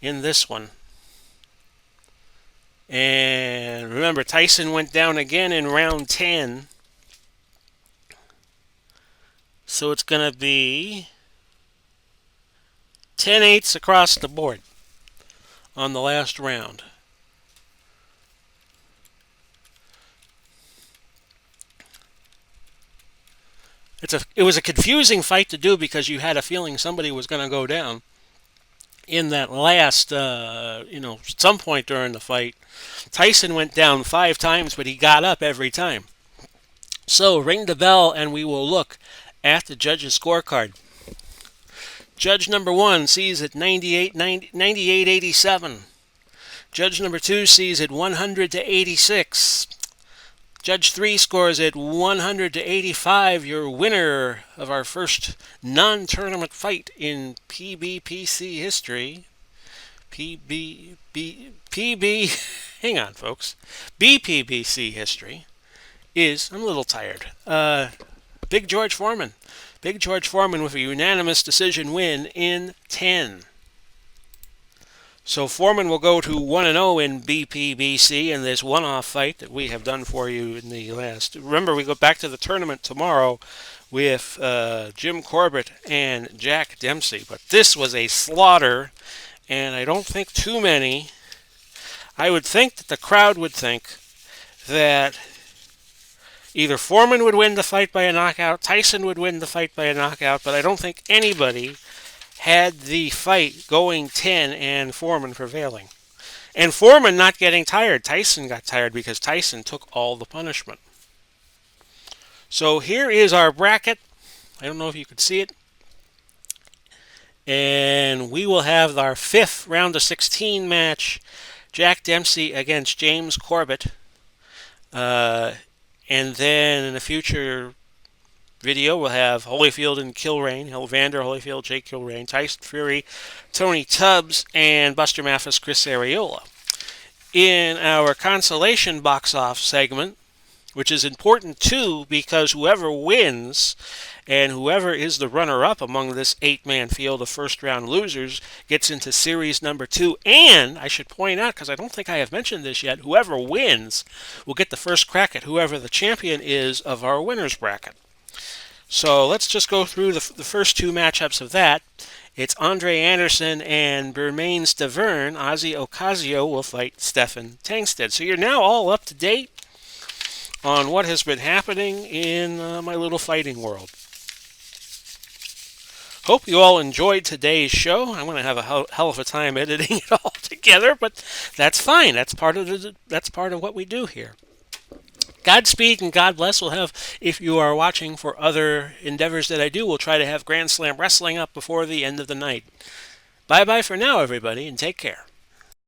in this one. And remember, Tyson went down again in round 10. So it's going to be 10-8 across the board on the last round. It was a confusing fight to do because you had a feeling somebody was going to go down in that last, some point during the fight. Tyson went down 5 times, but he got up every time. So ring the bell and we will look at the judges' scorecard. Judge number 1 sees it 98-87. Judge number 2 sees it 100-86. Judge 3 scores it 100-85. Your winner of our first non-tournament fight in PBPC history. Hang on, folks. BPBC history is, I'm a little tired, Big George Foreman. Big George Foreman with a unanimous decision win in 10. So Foreman will go to 1-0 in BPBC in this one-off fight that we have done for you in the last. Remember, we go back to the tournament tomorrow with Jim Corbett and Jack Dempsey. But this was a slaughter, and I don't think too many. I would think that the crowd would think that either Foreman would win the fight by a knockout, Tyson would win the fight by a knockout, but I don't think anybody had the fight going 10 and Foreman prevailing. And Foreman not getting tired. Tyson got tired because Tyson took all the punishment. So here is our bracket. I don't know if you could see it. And we will have our 5th round of 16 match. Jack Dempsey against James Corbett. And then in a future video, we'll have Holyfield and Kilrain, Evander Holyfield, Jake Kilrain, Tyson Fury, Tony Tubbs, and Buster Maffis, Chris Arreola. In our consolation box-off segment, which is important too because whoever wins and whoever is the runner-up among this 8-man field of first-round losers gets into series number 2. And I should point out, because I don't think I have mentioned this yet, whoever wins will get the first crack at whoever the champion is of our winner's bracket. So let's just go through the first 2 matchups of that. It's Andre Anderson and Bermain Stavern. Ozzy Ocasio will fight Stefan Tankstead. So you're now all up to date on what has been happening in my little fighting world. Hope you all enjoyed today's show. I'm going to have a hell of a time editing it all together, but that's fine. That's part of what we do here. Godspeed and God bless. We'll have, if you are watching for other endeavors that I do, we'll try to have Grand Slam Wrestling up before the end of the night. Bye-bye for now, everybody, and take care.